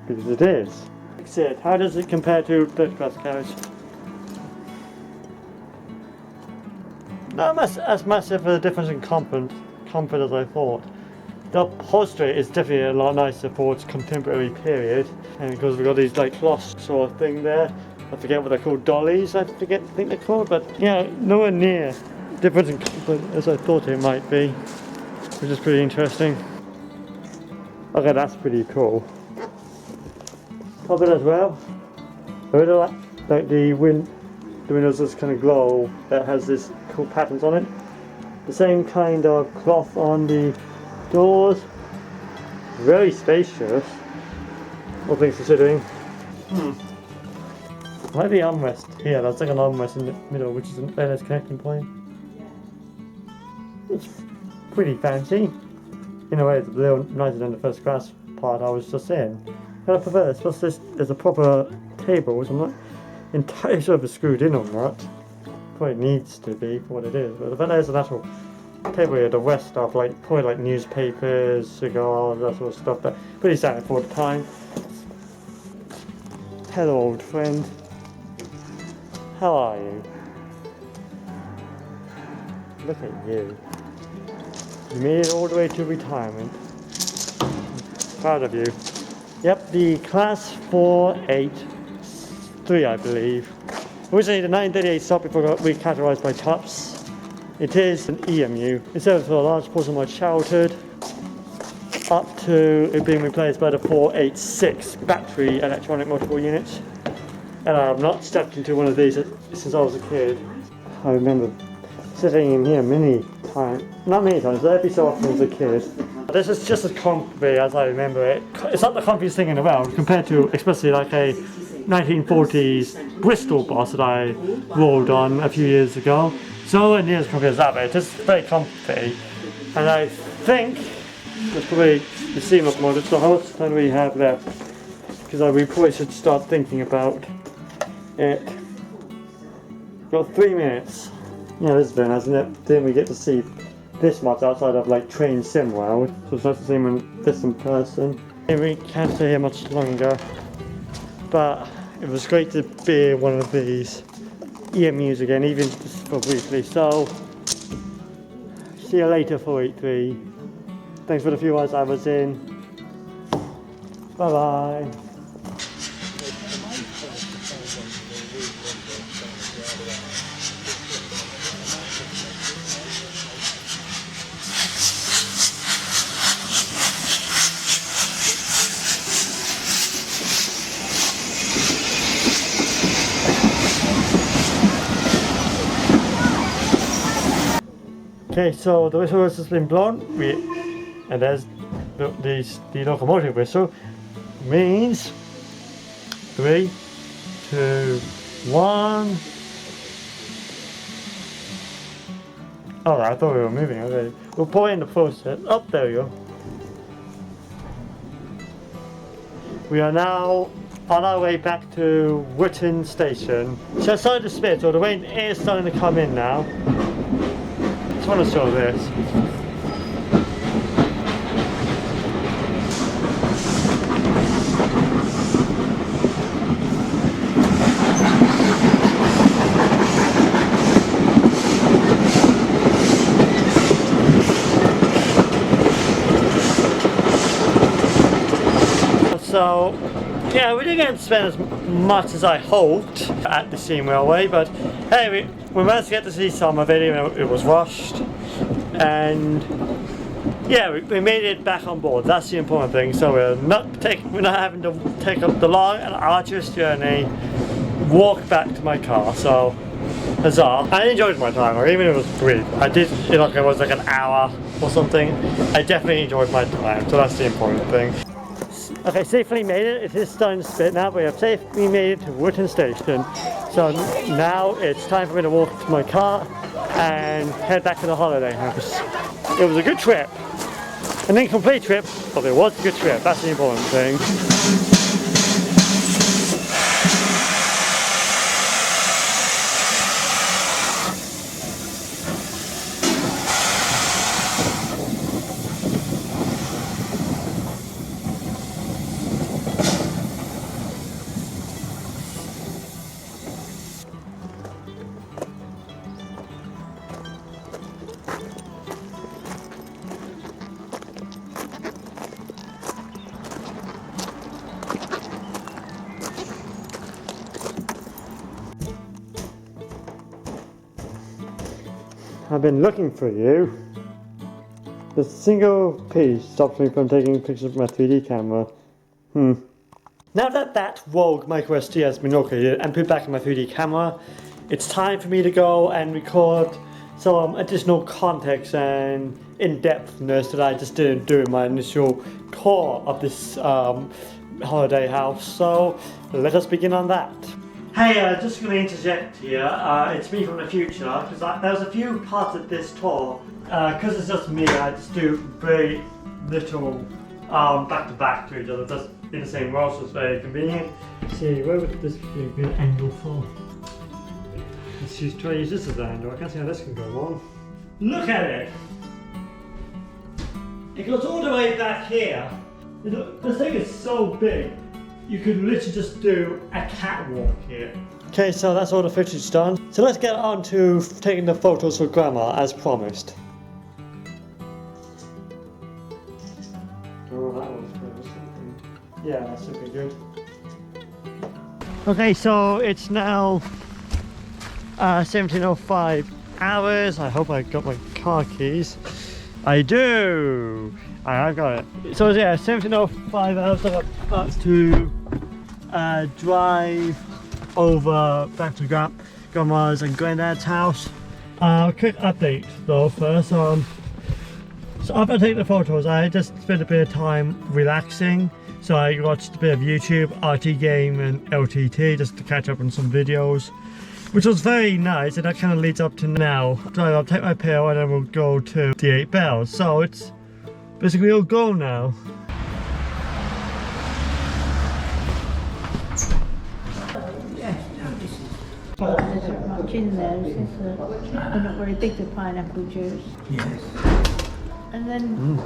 Because it is. Except, how does it compare to third class carriage? Not as massive a difference in comfort as I thought. The upholstery is definitely a lot nicer for its contemporary period, and because we've got these like cloth sort of thing there. I forget what they're called, dollies I think they're called, but yeah, nowhere near difference in comfort as I thought it might be, which is pretty interesting. Okay, that's pretty cool. Carpet as well. I really like the windows just kind of glow that has this cool patterns on it. The same kind of cloth on the doors. Very spacious, all things considering. I like the armrest here. That's like an armrest in the middle, which is an airless connecting point. It's pretty fancy. In a way, it's a little nicer than the first class part I was just in. But I prefer this. Plus, there's a proper table, which I'm not entirely sure if it's screwed in or not. Probably needs to be for what it is. But there's an actual table here, the rest stuff, like probably like newspapers, cigars, that sort of stuff. But pretty standard for the time. Hello, old friend. How are you? Look at you. You made it all the way to retirement. Proud of you. Yep, the class 483, I believe. Originally the 938 stop before got recategorized by TOPS. It is an EMU. It serves for a large portion of my childhood, up to it being replaced by the 486 battery electronic multiple units. And I have not stepped into one of these since I was a kid. I remember sitting in here many times, not many times, but every so often as a kid. This is just as comfy as I remember it. It's not the comfiest thing in the world compared to especially like a 1940s Bristol bus that I rolled on a few years ago. So nowhere near as comfy as that, but it's just very comfy. And I think that's probably the steam locomotive. So how much time do we have left? Because we probably should start thinking about it. Got 3 minutes. Yeah, this is very nice, isn't it? Then we get to see this much outside of like train sim world, so it's nice to see this in person. We can't stay here much longer, but it was great to be one of these EMUs again, even just for briefly. So, see you later, 483. Thanks for the few hours I was in. Bye bye. Okay, so the whistle has been blown, and there's the locomotive whistle. Means 3, 2, 1. Oh, I thought we were moving already. We'll put in the process. Oh, there we go. We are now on our way back to Witten Station. So I started to spit, so the rain is starting to come in now. I want to show this. So yeah, we didn't get to spend as much as I hoped at the steam railway, but hey, we managed to get to see some of it even though it was rushed. And yeah, we made it back on board. That's the important thing. So we're not having to take up the long and arduous journey, walk back to my car. So huzzah! I enjoyed my time, or even if it was brief. I did feel like it was like an hour or something. I definitely enjoyed my time. So that's the important thing. Okay, safely made it. It is starting to spit now, but we have safely made it to Wootton Station. So now it's time for me to walk to my car and head back to the holiday house. It was a good trip. An incomplete trip, but it was a good trip. That's the important thing. I've been looking for you. The single piece stops me from taking pictures with my 3D camera. Now that Rogue micro SD has been located and put back in my 3D camera, it's time for me to go and record some additional context and in-depthness that I just didn't do in my initial tour of this holiday house. So let us begin on that. Hey, just going to interject here, it's me from the future, because there's a few parts of this tour, because it's just me, I just do very little back-to-back to each other, just in the same row, so it's very convenient. Let's see, where would this be a good angle for? Let's try to use this as an angle, I can't see how this can go wrong. Look at it! It goes all the way back here. This thing is so big. You could literally just do a catwalk here. Okay, so that's all the footage done. So let's get on to taking the photos for Grandma as promised. Oh, that was good. Yeah, that's super good. Okay, so it's now 17:05 hours. I hope I got my car keys. I do! I've got it. So yeah, 17:05 hours. I got about to drive over back to Grandma's and Granddad's house. Quick update though first. So after I take the photos, I just spent a bit of time relaxing. So I watched a bit of YouTube, RT Game and LTT just to catch up on some videos, which was very nice, and that kind of leads up to now. So I'll take my pill and then we'll go to the 8 Bells. So it's basically all go now. There's much in there. They're not very big, the pineapple juice. Yes. And then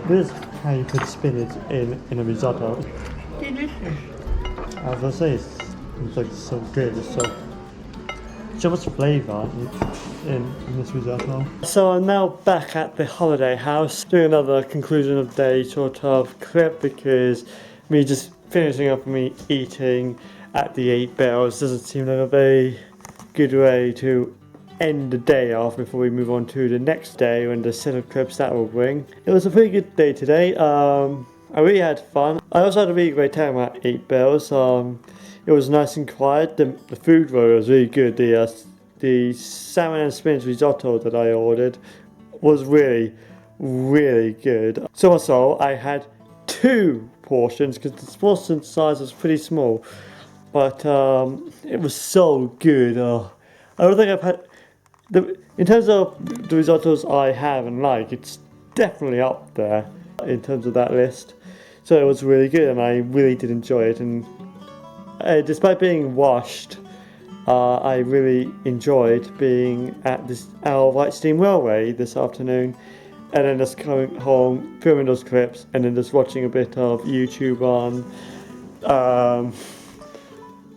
This is how you put spinach in a risotto. delicious. I was gonna say it's like so good. It's so much flavour in this risotto. So I'm now back at the holiday house, doing another conclusion of day sort of clip, because me just finishing up and me eating at the 8 Bells doesn't seem like a very good way to end the day off before we move on to the next day and the set of clips that will bring. It was a pretty good day today. I really had fun. I also had a really great time at 8 Bells. It was nice and quiet. The food was really good. The salmon and spinach risotto that I ordered was really, really good. So also I had 2 portions because the portion size was pretty small, but it was so good. I don't think I've had in terms of the risottos I have and like, it's definitely up there in terms of that list. So it was really good and I really did enjoy it, and despite being washed, I really enjoyed being at this Isle of Wight steam railway this afternoon, and then just coming home, filming those clips, and then just watching a bit of YouTube on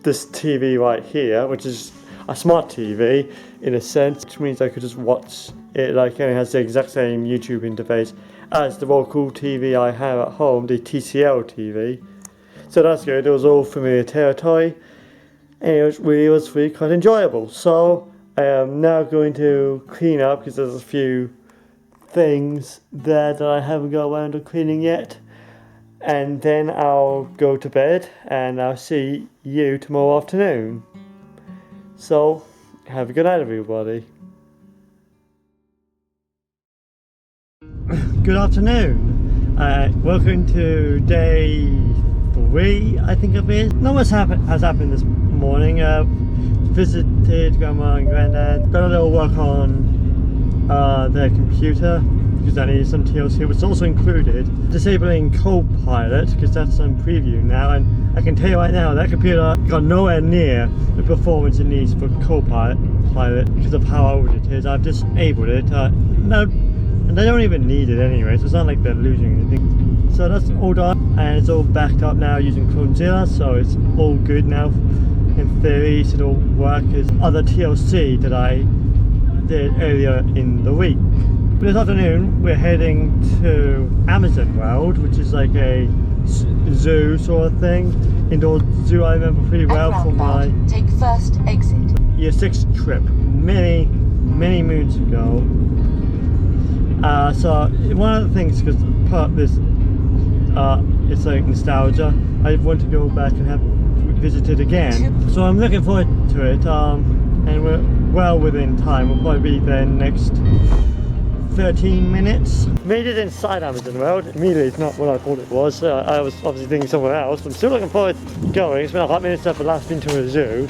this TV right here, which is a smart TV in a sense, which means I could just watch it like, and it has the exact same YouTube interface as the local TV I have at home, the TCL TV. So that's good, it was all familiar territory, and it was really quite enjoyable. So I am now going to clean up because there's a few things there that I haven't got around to cleaning yet. And then I'll go to bed and I'll see you tomorrow afternoon. So, have a good night everybody. Good afternoon. Welcome to day 3, I think it is. Not much has happened this morning. Visited Grandma and Granddad. Got a little work on their computer because I needed some TLC, which also included disabling Copilot because that's on preview now, and I can tell you right now that computer got nowhere near the performance it needs for Copilot because of how old it is. I've disabled it. No, and they don't even need it anyway, so it's not like they're losing anything. So that's all done, and it's all backed up now using Clonezilla, so it's all good now. In theory, it should all work as other TLC that I did earlier in the week. This afternoon we're heading to Amazon World, which is like a zoo sort of thing. Indoor zoo I remember pretty well from my take first exit. year 6 trip many moons ago. So one of the things, because part of this it's like nostalgia, I want to go back and have visited again. So I'm looking forward to it, and we're well within time. We'll probably be there next 13 minutes. Made it inside Amazon World. Immediately it's not what I thought it was. I was obviously thinking somewhere else. I'm still looking forward to going. It's been a hot minute since I've last been to a zoo.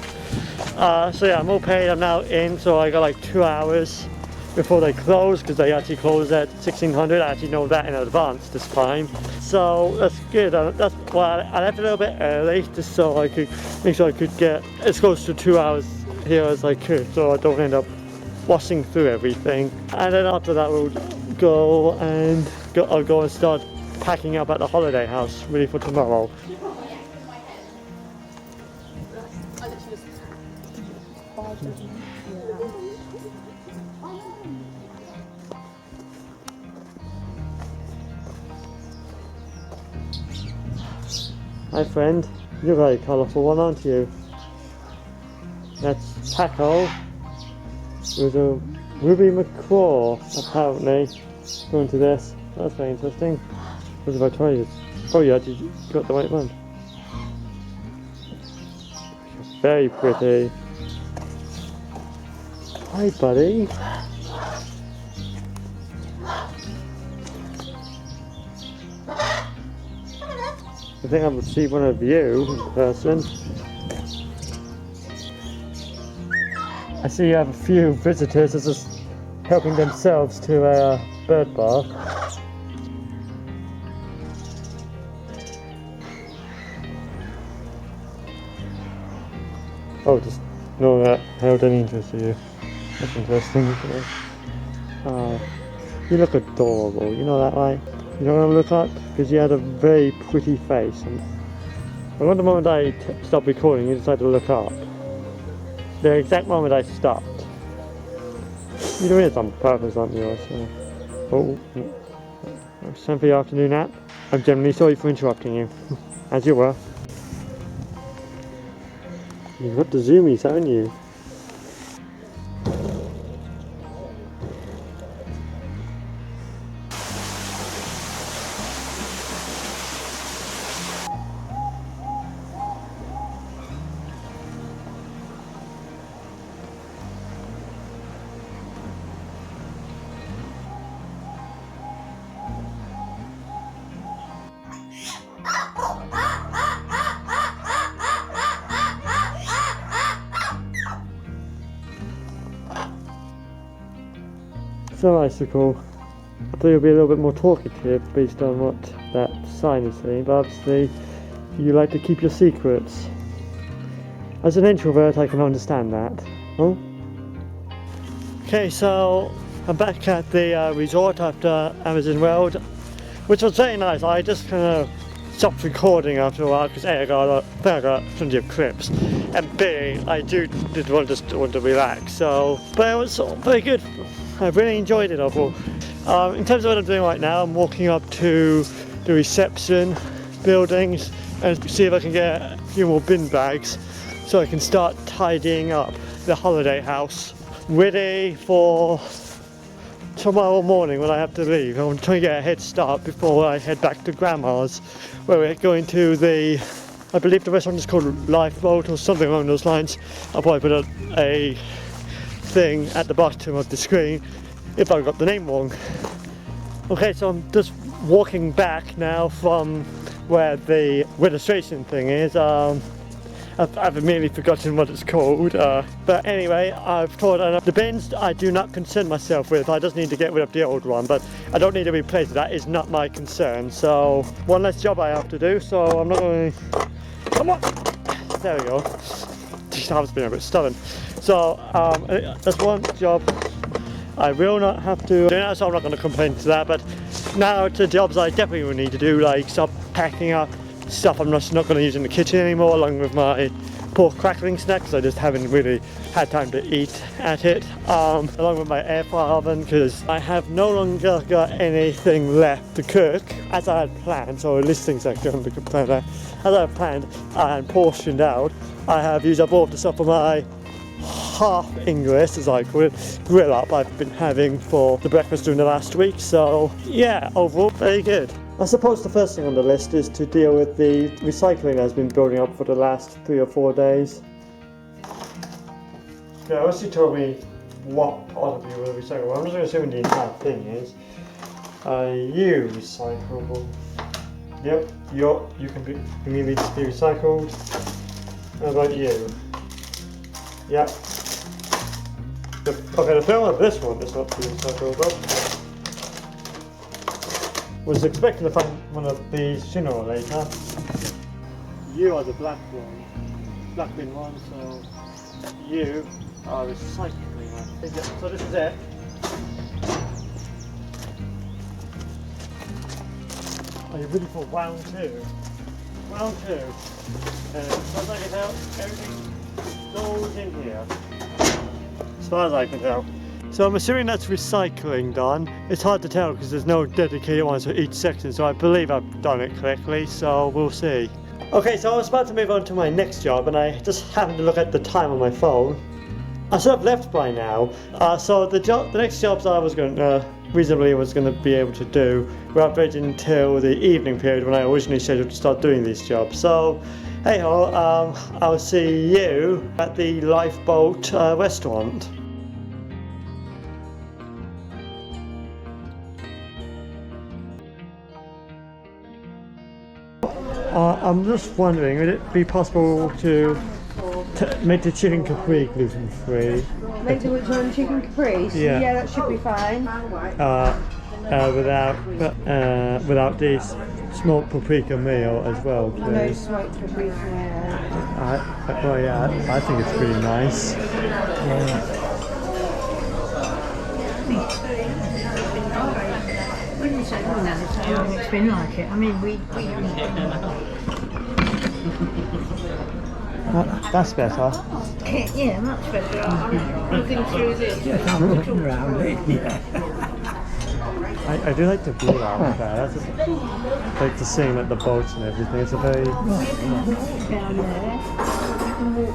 So yeah, I'm all paid. I'm now in, so I got like 2 hours before they close, because they actually close at 1600. I actually know that in advance this time. So that's good. That's why I left a little bit early, just so I could make sure I could get as close to 2 hours here as I could, so I don't end up washing through everything. And then after that we'll I'll go and start packing up at the holiday house ready for tomorrow. Hi friend, you're a very colourful one, aren't you? That's Paco with a Ruby McCraw, apparently, going to this. That's very interesting. What if I try this? Oh yeah, you got the right one. Very pretty. Hi buddy. I think I would see one of you in person. I see you have a few visitors that's just helping themselves to a bird bath. Oh, just know that held any interest to you. That's interesting, isn't it? Oh, you look adorable, you know that, right? You don't want to look up because you had a very pretty face. And the moment I stopped recording, you decided to look up. The exact moment I stopped. You're doing this on purpose, aren't you? So. Oh, it's time for your afternoon nap. I'm genuinely sorry for interrupting you, as you were. You've got the zoomies, haven't you? So icicle. I thought you'd be a little bit more talkative based on what that sign is saying, but obviously you like to keep your secrets. As an introvert I can understand that. Oh? Okay, so I'm back at the resort after Amazon World, which was very nice. I just kind of stopped recording after a while because A, I got plenty of clips, and B, I did want to relax. So, but it was very good. I really enjoyed it overall. In terms of what I'm doing right now, I'm walking up to the reception buildings and see if I can get a few more bin bags so I can start tidying up the holiday house. Ready for tomorrow morning when I have to leave. I'm trying to get a head start before I head back to Grandma's, where we're going to the, I believe the restaurant is called Lifeboat or something along those lines. I'll probably put a thing at the bottom of the screen if I got the name wrong. Okay, so I'm just walking back now from where the registration thing is. I've immediately forgotten what it's called, but anyway, I've thought enough. The bins I do not concern myself with. I just need to get rid of the old one, but I don't need to replace it. That is not my concern. So one less job I have to do, so I'm not going to... Come on! There we go. I was being a bit stubborn. So that's one job I will not have to do now, so I'm not going to complain to that, but now to jobs I definitely will need to do, like stop packing up stuff I'm just not going to use in the kitchen anymore, along with my pork crackling snack because I just haven't really had time to eat at it, along with my air fryer oven because I have no longer got anything left to cook as I had planned. So this thing's actually on the computer. As I had planned and portioned out, I have used up all of the stuff for my half English, as I call it, grill up I've been having for the breakfast during the last week. So yeah, overall very good. I suppose the first thing on the list is to deal with the recycling that's been building up for the last 3 or 4 days. Yeah, unless you told me what part of you will recycle, well, I'm just assuming the entire thing is. Are you recyclable? Yep, you can be immediately be recycled. How about you? Yep. Okay, the film of this one is not being recyclable. Was expecting to find one of these sooner or later. You are the black bin one, so you are recycling one. So this is it. Are you ready for round 2? Round 2. As far as I can tell, everything goes in here. As far as I can tell. So I'm assuming that's recycling done. It's hard to tell because there's no dedicated ones for each section, so I believe I've done it correctly, so we'll see. Okay, so I was about to move on to my next job and I just happened to look at the time on my phone. I should have left by now. So the next jobs I was going to reasonably was going to be able to do without waiting until the evening period when I originally scheduled to start doing these jobs. So hey ho, I'll see you at the Lifeboat restaurant. I'm just wondering, would it be possible to make the chicken capri gluten free? Make the which one? Chicken capri? Yeah. Yeah, that should be fine. Without the smoked paprika meal as well, please. No smoked paprika meal. Well, yeah, I think it's pretty nice. Wouldn't say, oh no, it's how long it's been like it. I mean, we haven't That's better. yeah, much better. I'm looking through this. I'm looking around it, yeah. I do like the blue out there. That's like the seeing like the boats and everything. It's a very Down there, you can walk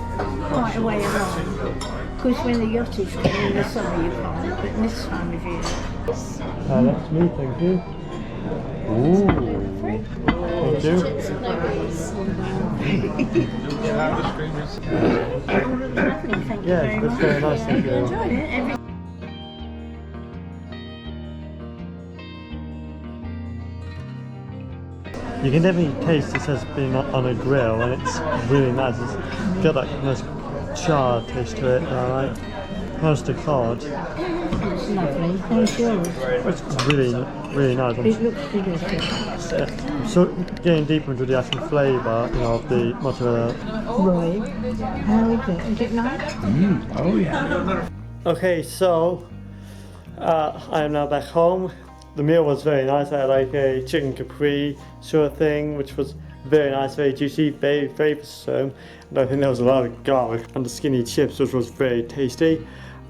quite a way around. Because when the yacht is coming in the summer you can't, but in this time of year. that's me, thank you. Ooh, thank you. Thank you Yeah, very it's much. very nice, thank you. Enjoyed it. You can definitely taste this has been on a grill and it's really nice. It's got that nice char taste to it, alright. How's the cod? It's lovely. Thank you. It's really, really nice. It looks delicious. I'm so getting deeper into the actual flavour, of the mozzarella. Right. How is it? Is it nice? Oh yeah. Okay, so I am now back home. The meal was very nice. I had like a chicken capri sort of thing, which was very nice, very juicy, very flavoursome. And I think there was a lot of garlic on the skinny chips, which was very tasty.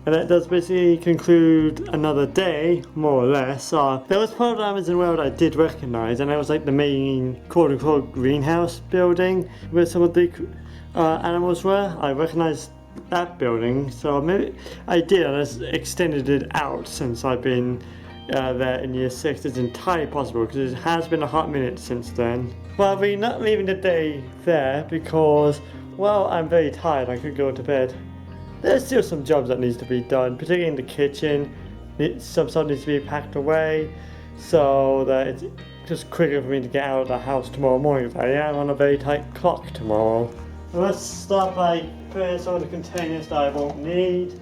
And that does basically conclude another day, more or less. There was part of Amazon World I did recognise, and that was like the main quote-unquote greenhouse building where some of the animals were. I recognised that building, so maybe I did, and I just extended it out since I've been there in year 6. It's entirely possible because it has been a hot minute since then. Well, we're not leaving the day there because, well, I'm very tired. I could go to bed. There's still some jobs that needs to be done, particularly in the kitchen. Some stuff needs to be packed away so that it's just quicker for me to get out of the house tomorrow morning. I am on a very tight clock tomorrow. Let's start by putting some of the containers that I won't need,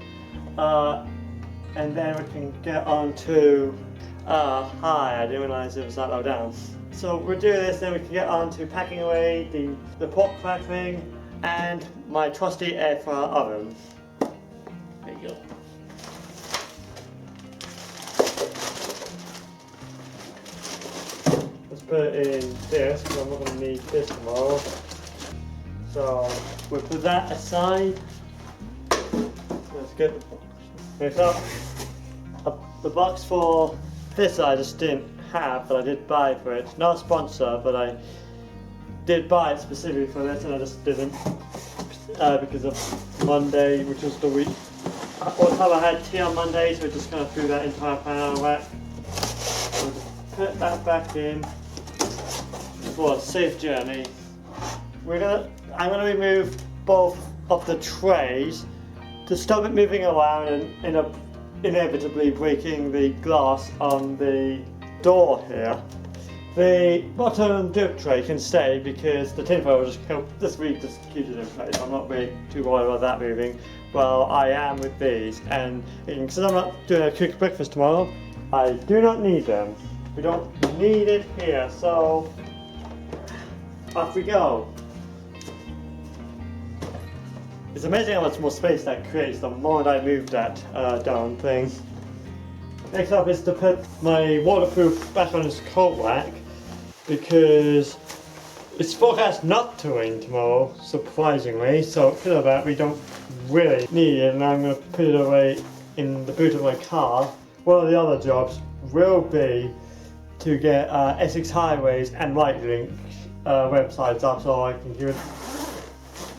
and then we can get on to hi, I didn't realise it was that low down. So we'll do this, then we can get on to packing away the pork crackling and my trusty air fryer oven. There you go. Let's put it in this because I'm not going to need this tomorrow. So we'll put that aside. Let's get this up. The box for this I just didn't have, but I did buy for it. Not a sponsor, but I did buy it specifically for this, and I just didn't because of Monday, which was the week. All the time I had tea on Monday, so I just kind of threw that entire pan out of whack. So just put that back in for a safe journey. I'm gonna remove both of the trays to stop it moving around and end up inevitably breaking the glass on the door here. The bottom dip tray can stay because the tinfoil will just help this week just keeps it in place. I'm not really too worried about that moving. Well, I am with these, and because I'm not doing a quick breakfast tomorrow, I do not need them. We don't need it here, so off we go. It's amazing how much more space that creates the moment I move that darn thing. Next up is to put my waterproof back on its coat rack because it's forecast not to rain tomorrow, surprisingly, so because of that we don't really need it, and I'm going to put it away in the boot of my car. One of the other jobs will be to get Essex Highways and Ryde link websites up so I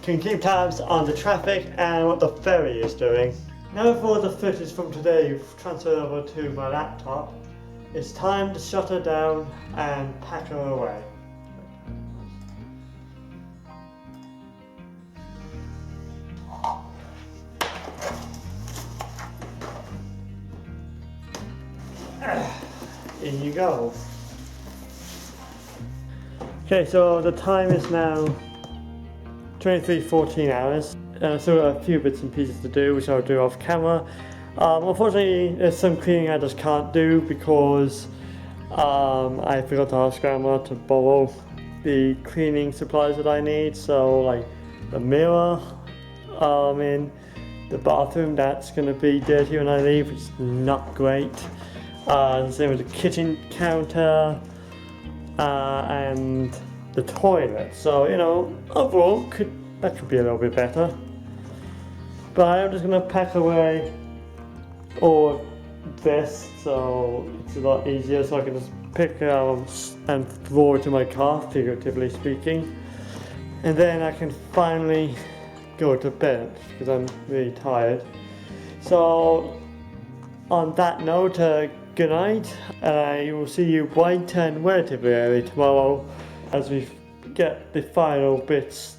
can keep tabs on the traffic and what the ferry is doing. Now for the footage from today transferred over to my laptop, it's time to shut her down and pack her away. In you go. Okay, so the time is now 23:14 hours, and I still got a few bits and pieces to do, which I'll do off camera. Unfortunately, there's some cleaning I just can't do because I forgot to ask Grandma to borrow the cleaning supplies that I need. So, like the mirror in the bathroom, that's going to be dirty when I leave, which is not great. Same with the kitchen counter and the toilet. So, you know, overall, that could be a little bit better. But I'm just going to pack away all this so it's a lot easier, so I can just pick it up and throw it to my car, figuratively speaking. And then I can finally go to bed because I'm really tired. So, on that note, good night, and I will see you bright and relatively early tomorrow as we get the final bits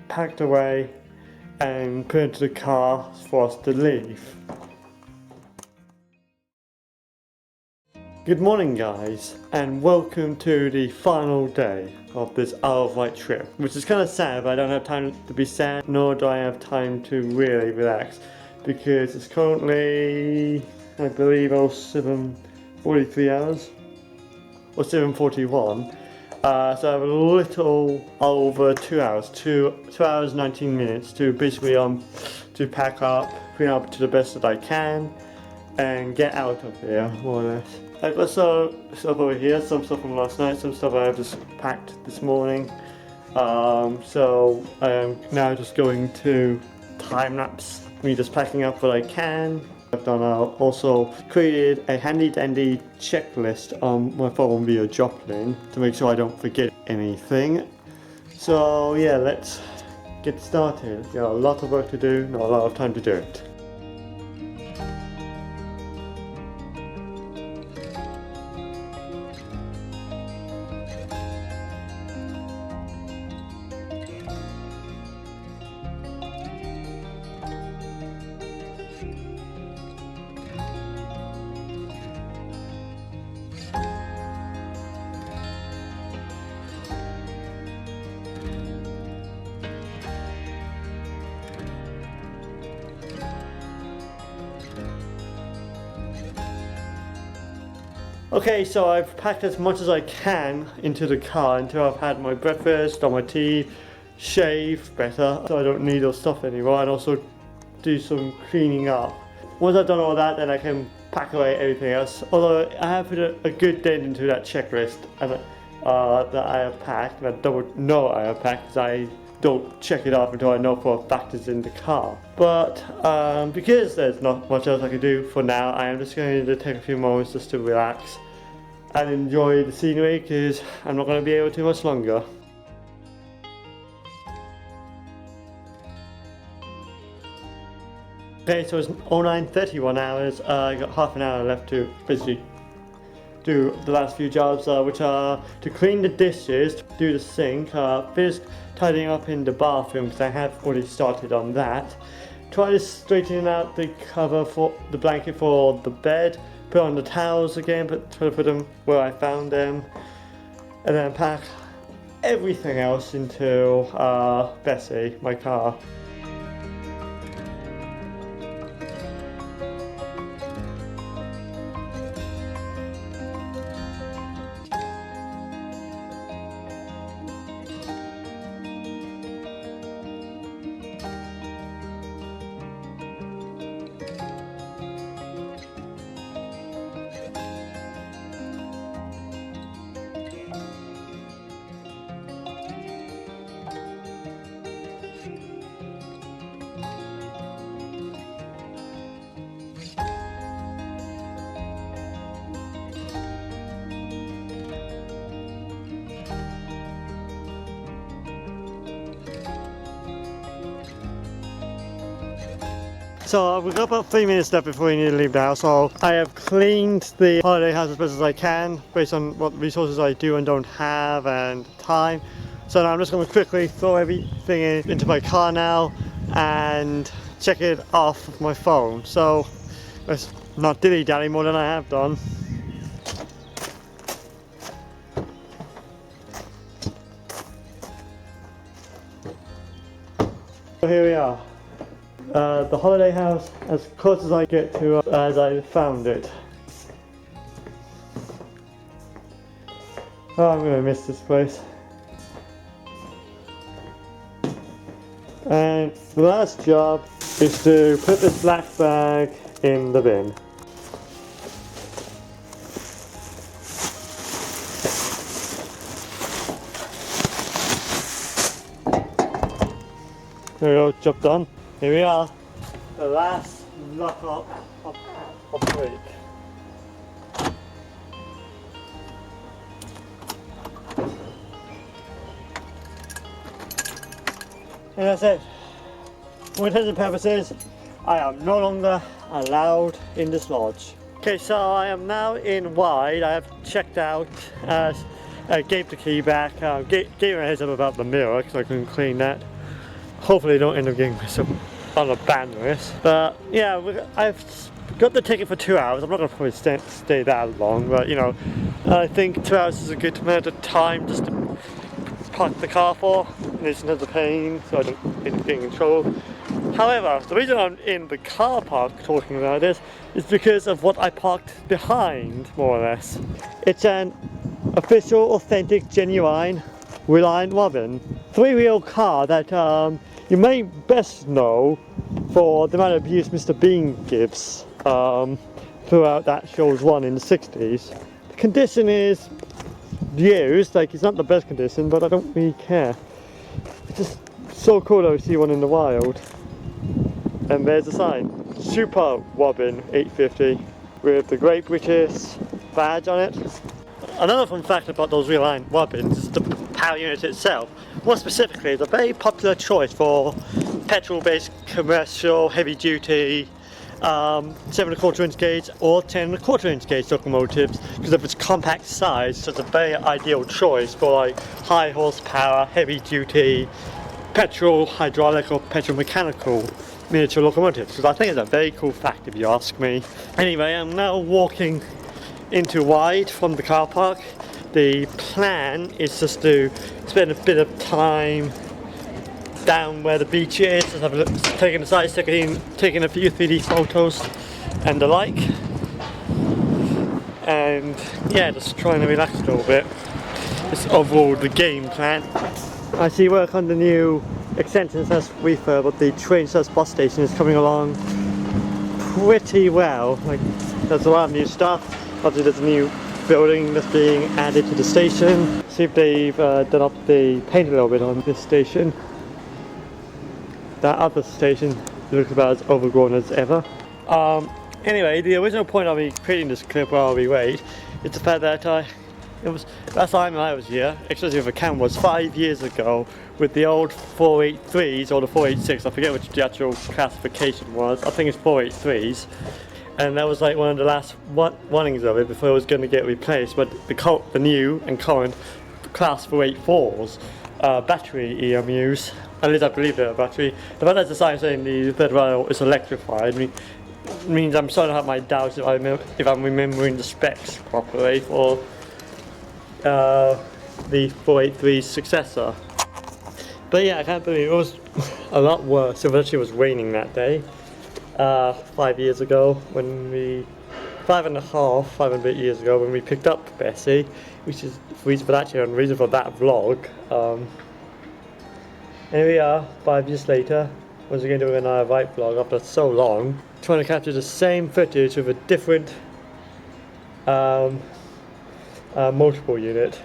packed away and put into the car for us to leave. Good morning, guys, and welcome to the final day of this Isle of Wight trip, which is kind of sad, but I don't have time to be sad, nor do I have time to really relax, because it's currently, I believe, 7:43 hours, or 7:41. So I have a little over 2 hours, 2 hours 19 minutes to basically to pack up, clean up to the best that I can, and get out of here, more or less. I've got some stuff over here, some stuff from last night, some stuff I have just packed this morning. So I am now just going to time lapse me just packing up what I can. I've done also created a handy dandy checklist on my phone via Joplin to make sure I don't forget anything. So yeah, let's get started. Got a lot of work to do, not a lot of time to do it. Okay, so I've packed as much as I can into the car until I've had my breakfast, done my tea, shave better, so I don't need those stuff anymore, and also do some cleaning up. Once I've done all that, then I can pack away everything else. Although I have put a good dent into that checklist and that I have packed, and I don't know I have packed because I don't check it off until I know for a fact it's in the car. But because there's not much else I can do for now, I am just going to take a few moments just to relax and enjoy the scenery because I'm not going to be able to much longer. Okay, so it's 09:31 hours. I got half an hour left to basically do the last few jobs, which are to clean the dishes, do the sink, finish tidying up in the bathroom because I have already started on that. Try to straighten out the cover for the blanket for the bed, put on the towels again, but try to put them where I found them, and then pack everything else into Bessie, my car. So we've got about 3 minutes left before we need to leave now, so I have cleaned the holiday house as best as I can based on what resources I do and don't have and time. So now I'm just going to quickly throw everything into my car now and check it off of my phone. So let's not dilly-dally more than I have done. So here we are. The holiday house as close as I get to as I found it. Oh, I'm gonna miss this place. And the last job is to put this black bag in the bin. There we go, job done. Here we are, the last lock up of the week. And that's it. For intents and purposes, I am no longer allowed in this lodge. Okay, so I am now in Ryde. I have checked out, gave the key back, gave a heads up about the mirror because I couldn't clean that. Hopefully I don't end up getting myself on a ban list. But yeah, I've got the ticket for 2 hours. I'm not going to probably stay that long, but you know, I think 2 hours is a good amount of time just to park the car for, and it's another pain, so I don't end up getting in trouble. However, the reason I'm in the car park talking about this is because of what I parked behind, more or less. It's an official, authentic, genuine Reliant Robin 3-wheel car that you may best know for the amount of abuse Mr. Bean gives throughout that show's run in the 60s. The condition is used, like it's not the best condition, but I don't really care. It's just so cool to see one in the wild. And there's a sign, Super Wobbin 850 with the Great British badge on it. Another fun fact about those realigned Wobbins is the power unit itself. More specifically, it's a very popular choice for petrol-based commercial heavy-duty 7¼ inch gauge or 10¼ inch gauge locomotives because of its compact size. So it's a very ideal choice for like high horsepower, heavy-duty petrol, hydraulic or petrol mechanical miniature locomotives. Because I think it's a very cool fact if you ask me. Anyway, I'm now walking into Ryde from the car park. The plan is just to spend a bit of time down where the beach is, just have a look, taking the sights, taking a few 3D photos and the like, and yeah, just trying to relax a little bit. It's overall the game plan. I see work on the new extension slash refurb of the train slash bus station is coming along pretty well. Like, there's a lot of new stuff. Obviously there's a new building that's being added to the station. See if they've done up the paint a little bit on this station. That other station looks about as overgrown as ever. Anyway, the original point of me creating this clip while we wait is the fact that last time I was here, especially with a camera, was 5 years ago with the old 483s or the 486. I forget which the actual classification was. I think it's 483s. And that was like one of the last runnings of it before it was going to get replaced. But the new and current class 484s battery EMUs, at least I believe they're a battery. The fact that the sign saying the third rail is electrified means I'm starting to have my doubts if I'm remembering the specs properly for the 483's successor. But yeah, I can't believe it was a lot worse. It actually was raining that day. 5 years ago, when we 5 and a bit years ago when we picked up Bessie, which is the reason for that vlog. Here we are 5 years later, once again doing an Isle of Wight vlog after so long, trying to capture the same footage with a different multiple unit.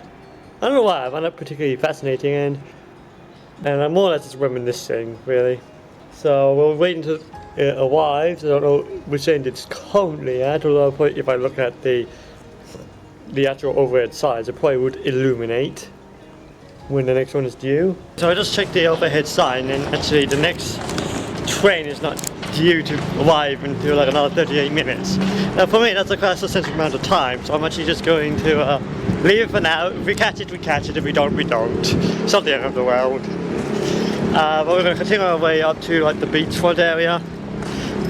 I don't know why, I find that particularly fascinating, and I'm more or less just reminiscing really. So we'll wait until it arrives. I don't know which end it's currently at, although if I look at the actual overhead size, it probably would illuminate when the next one is due. So I just checked the overhead sign, and actually the next train is not due to arrive until like another 38 minutes. Now for me that's a quite substantial amount of time, so I'm actually just going to leave it for now. If we catch it, we catch it. If we don't, we don't. It's not the end of the world. But we're going to continue our way up to like the beachfront area,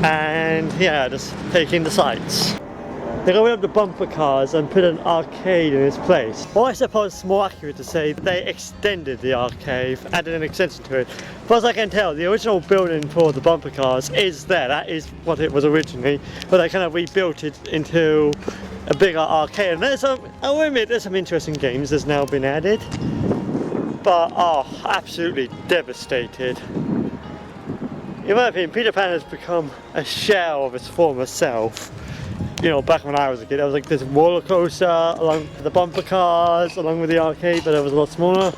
and yeah, just taking the sights. They got rid of the bumper cars and put an arcade in its place. Or I suppose it's more accurate to say they extended the arcade, added an extension to it. As far as I can tell, the original building for the bumper cars is there. That is what it was originally, but they kind of rebuilt it into a bigger arcade. And there's I'll admit, there's some interesting games that's now been added, but absolutely devastated. In my opinion, Peter Pan has become a shell of its former self. You know, back when I was a kid, I was like this roller coaster along with the bumper cars, along with the arcade, but it was a lot smaller.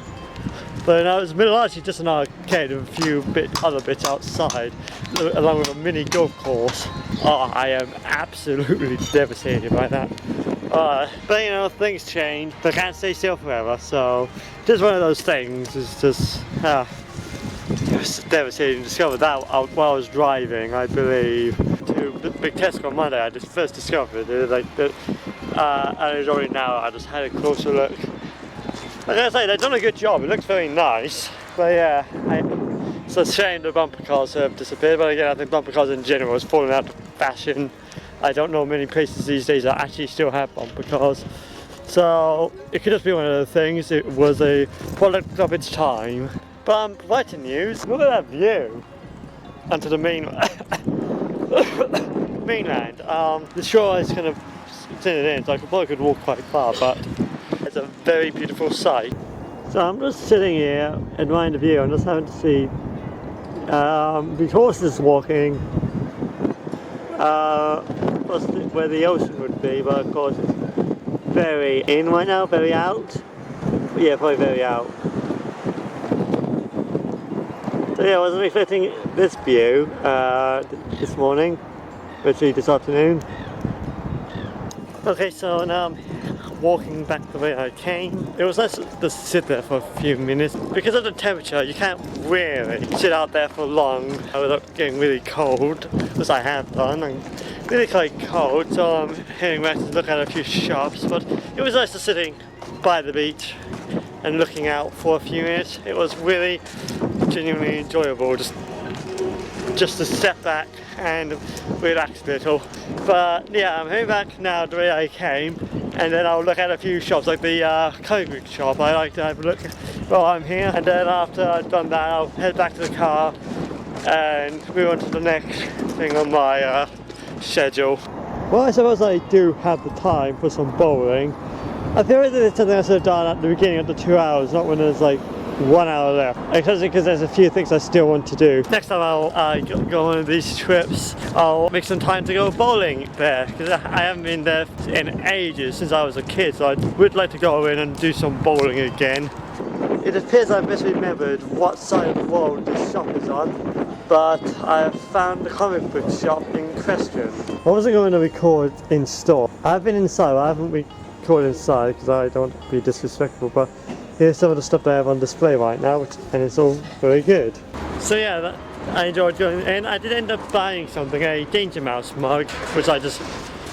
But now it's largely just an arcade with a few other bits outside, along with a mini golf course. I am absolutely devastated by that. But you know, things change. They can't stay still forever, so just one of those things. It's just it was devastating to discover that while I was driving, I believe, to the big Tesco on Monday. I just first discovered it, and it's already now. I just had a closer look. Like I say, they've done a good job. It looks very nice, but yeah, it's a shame the bumper cars have disappeared. But again, I think bumper cars in general has fallen out of fashion. I don't know many places these days that actually still have bumper cars. So it could just be one of the things. It was a product of its time. But brighter news, look at that view onto the mainland. The shore is kind of tinted in, so I probably could walk quite far, but it's a very beautiful sight. So I'm just sitting here admiring the view. I'm just having to see the horses walking where the ocean would be, but of course it's very in right now, very out. Yeah, probably very out. So yeah, I wasn't expecting this view this morning, literally this afternoon. Okay, so now I'm walking back the way I came. It was nice to sit there for a few minutes. Because of the temperature, you can't really sit out there for long without getting really cold, which I have done. I'm really quite cold, so I'm heading back to look at a few shops, but it was nice to sitting by the beach and looking out for a few minutes. It was really genuinely enjoyable just to step back and relax a little. But yeah, I'm heading back now the way I came, and then I'll look at a few shops like the comic book shop. I like to have a look while I'm here, and then after I've done that I'll head back to the car and move on to the next thing on my schedule. Well, I suppose I do have the time for some bowling. I feel like it's something I should have done at the beginning of the 2 hours, not when there's like 1 hour left, especially because there's a few things I still want to do. Next time I'll go on one of these trips, I'll make some time to go bowling there, because I haven't been there in ages, since I was a kid, so I would like to go in and do some bowling again. It appears I've misremembered what side of the world this shop is on, but I have found the comic book shop in question. I wasn't going to record in store. I've been inside, I haven't recorded inside because I don't want to be disrespectful, but here's some of the stuff they have on display right now, and it's all very good. So yeah, I enjoyed going in. I did end up buying something, a Danger Mouse mug, which I just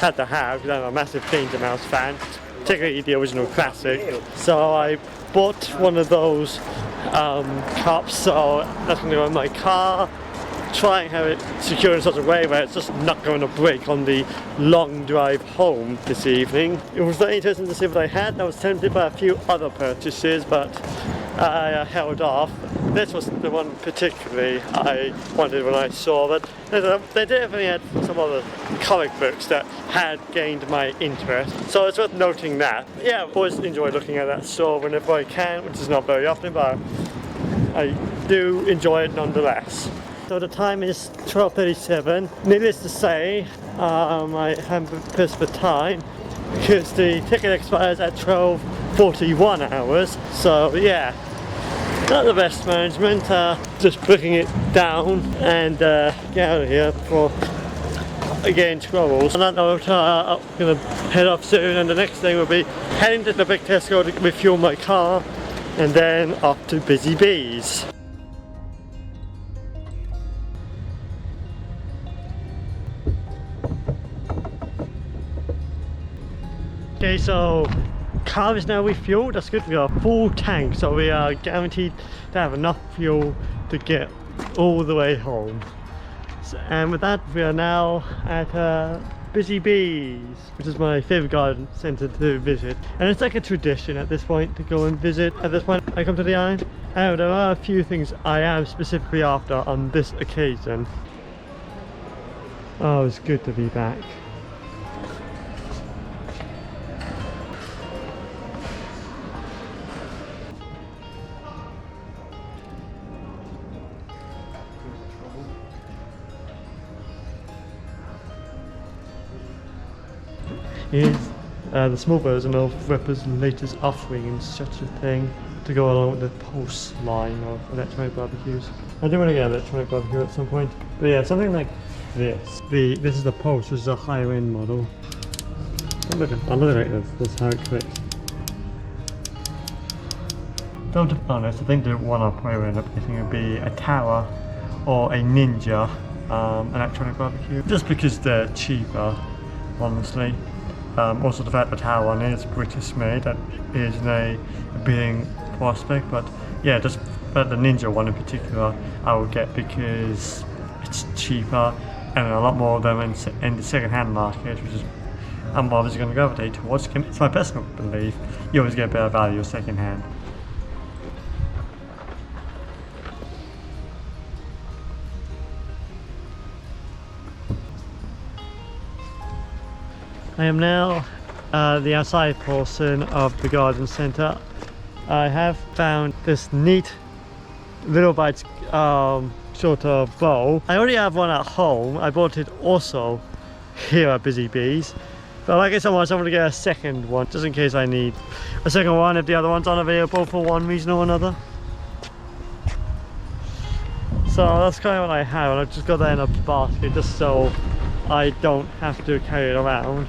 had to have because I'm a massive Danger Mouse fan, particularly the original classic. So I bought one of those cups, so that's going to go in my car. Try and have it secured in such a way where it's just not going to break on the long drive home this evening. It was very interesting to see what I had. I was tempted by a few other purchases, but I held off. This was the one particularly I wanted when I saw that. They definitely had some other comic books that had gained my interest, so it's worth noting that. Yeah, I've always enjoyed looking at that store whenever I can, which is not very often, but I do enjoy it nonetheless. So the time is 12:37. Needless to say, I haven't pressed for time because the ticket expires at 12:41 hours. So yeah, not the best management. Just booking it down and get out of here before I get in trouble. On that note, I'm going to head off soon, and the next thing will be heading to the big Tesco to refuel my car, and then off to Busy Bees. Okay, so car is now refueled. That's good. We got a full tank, so we are guaranteed to have enough fuel to get all the way home. So, and with that, we are now at Busy Bees, which is my favourite garden centre to visit. And it's like a tradition at this point to go and visit. At this point, I come to the island, and there are a few things I am specifically after on this occasion. Oh, it's good to be back. Here's the small version of Repper's latest offering and such a thing to go along with the Pulse line of electronic barbecues. I do want to get an electronic barbecue at some point, but yeah, something like this. This is the Pulse, which is a higher end model. I'm looking at this. That's how it clicks. Though to be honest, I think the one I'll probably end up getting would be a Tower or a Ninja electronic barbecue, just because they're cheaper, honestly. Also the fact that Tower one is British made, that is a appealing prospect, but yeah, just the Ninja one in particular I will get because it's cheaper and a lot more of them in the second-hand market, which is I'm obviously going to gravitate towards. It's my personal belief, you always get better value second-hand. I am now the outside portion of the garden centre. I have found this neat little bite sort of bowl. I already have one at home. I bought it also here at Busy Bees. But I like it so much I want to get a second one, just in case I need a second one if the other one's unavailable for one reason or another. So that's kind of what I have, and I've just got that in a basket just so I don't have to carry it around.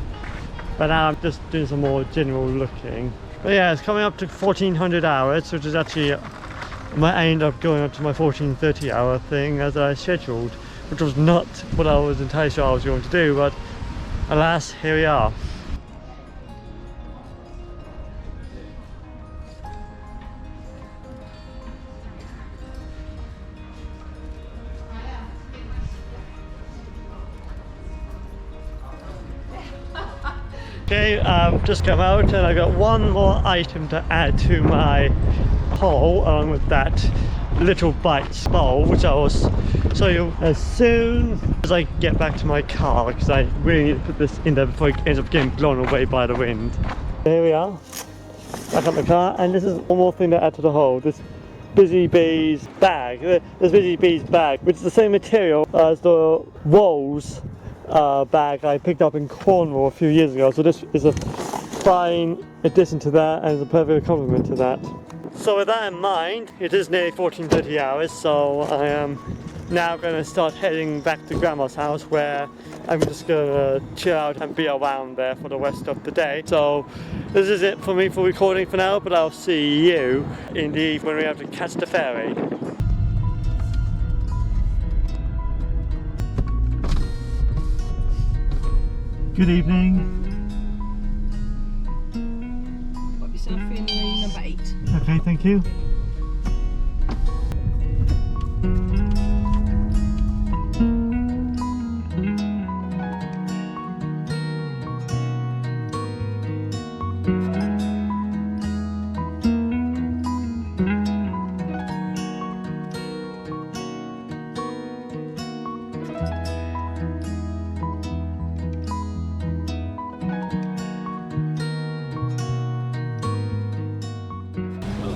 But now I'm just doing some more general looking. But yeah, it's coming up to 1400 hours, which is actually, I might end up going up to my 1430 hour thing as I scheduled, which was not what I was entirely sure I was going to do, but alas, here we are. Okay, I've just come out and I got one more item to add to my haul along with that little bites bowl, which I will show you as soon as I get back to my car, because I really need to put this in there before it ends up getting blown away by the wind. Here we are, back up the car, and this is one more thing to add to the haul. This Busy Bees bag, this Busy Bees bag, which is the same material as the Rolls bag I picked up in Cornwall a few years ago, so this is a fine addition to that and is a perfect complement to that. So with that in mind, it is nearly 1430 hours, so I am now going to start heading back to Grandma's house, where I'm just going to chill out and be around there for the rest of the day. So this is it for me for recording for now, but I'll see you in the evening when we have to catch the ferry. Good evening. Pop yourself in number 8. Okay, thank you.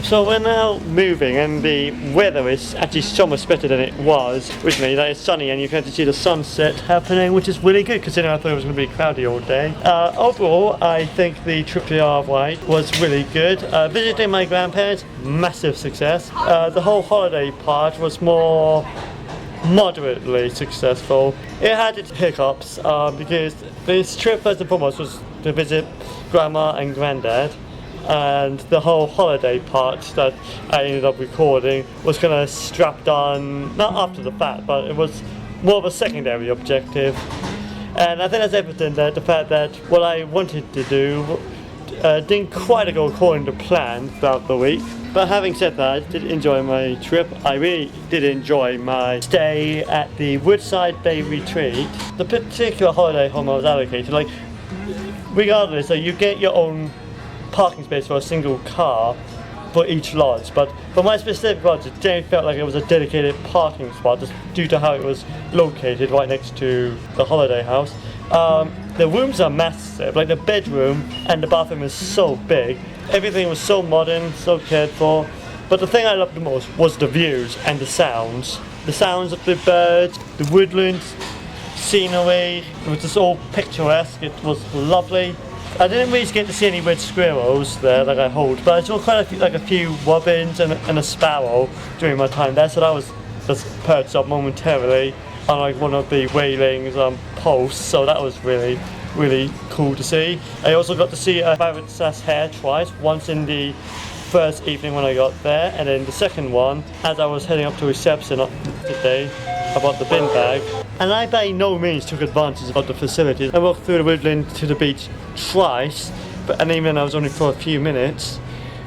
So we're now moving, and the weather is actually so much better than it was originally. Like, it's sunny and you can actually see the sunset happening, which is really good considering I thought it was going to be cloudy all day. Overall, I think the trip to the Isle of Wight was really good. Visiting my grandparents, massive success. The whole holiday part was more moderately successful. It had its hiccups because this trip, first and foremost, was to visit Grandma and Granddad. And the whole holiday part that I ended up recording was kind of strapped on, not after the fact, but it was more of a secondary objective. And I think that's evident that the fact that what I wanted to do didn't quite go according to plan throughout the week. But having said that, I did enjoy my trip. I really did enjoy my stay at the Woodside Bay Retreat. The particular holiday home I was allocated, like, regardless, so you get your own parking space for a single car for each lodge, but for my specific lodge it generally felt like it was a dedicated parking spot just due to how it was located right next to the holiday house. The rooms are massive, like the bedroom and the bathroom is so big, everything was so modern, so cared for, but the thing I loved the most was the views and the sounds of the birds, the woodlands, scenery. It was just all picturesque, it was lovely. I didn't really get to see any red squirrels there like I hoped, but I saw quite a few robins and a sparrow during my time there, so that was just perched up momentarily on like one of the railings posts, so that was really cool to see. I also got to see a parrot's hare twice, once in the first evening when I got there, and then the second one as I was heading up to reception today about the bin bag. And I by no means took advantage of the facilities. I walked through the woodland to the beach twice, and even I was only for a few minutes,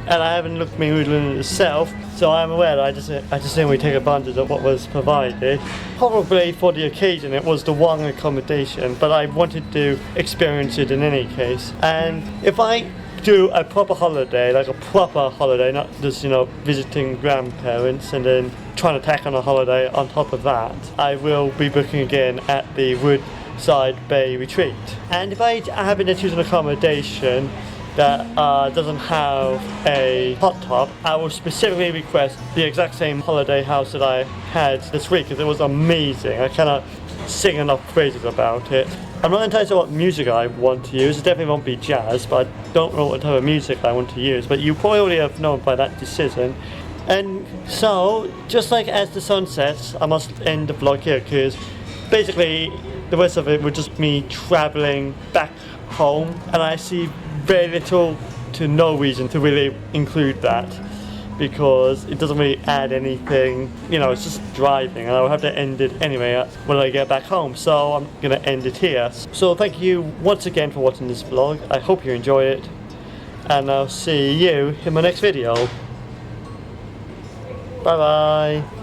and I haven't looked at the woodland itself, so I'm aware that I just didn't really take advantage of what was provided. Probably for the occasion it was the wrong accommodation, but I wanted to experience it in any case. And if I do a proper holiday, like a proper holiday, not just, visiting grandparents and then trying to tack on a holiday on top of that, I will be booking again at the Woodside Bay Retreat. And if I happen to choose an accommodation that doesn't have a hot tub, I will specifically request the exact same holiday house that I had this week, because it was amazing. I cannot sing enough praises about it. I'm not entirely sure what music I want to use. It definitely won't be jazz, but I don't know what type of music I want to use. But you probably already have known by that decision. And so, just like as the sun sets, I must end the vlog here because basically the rest of it would just me traveling back home, and I see very little to no reason to really include that because it doesn't really add anything, you know, it's just driving, and I'll have to end it anyway when I get back home, so I'm gonna end it here. So thank you once again for watching this vlog. I hope you enjoy it, and I'll see you in my next video. Bye bye.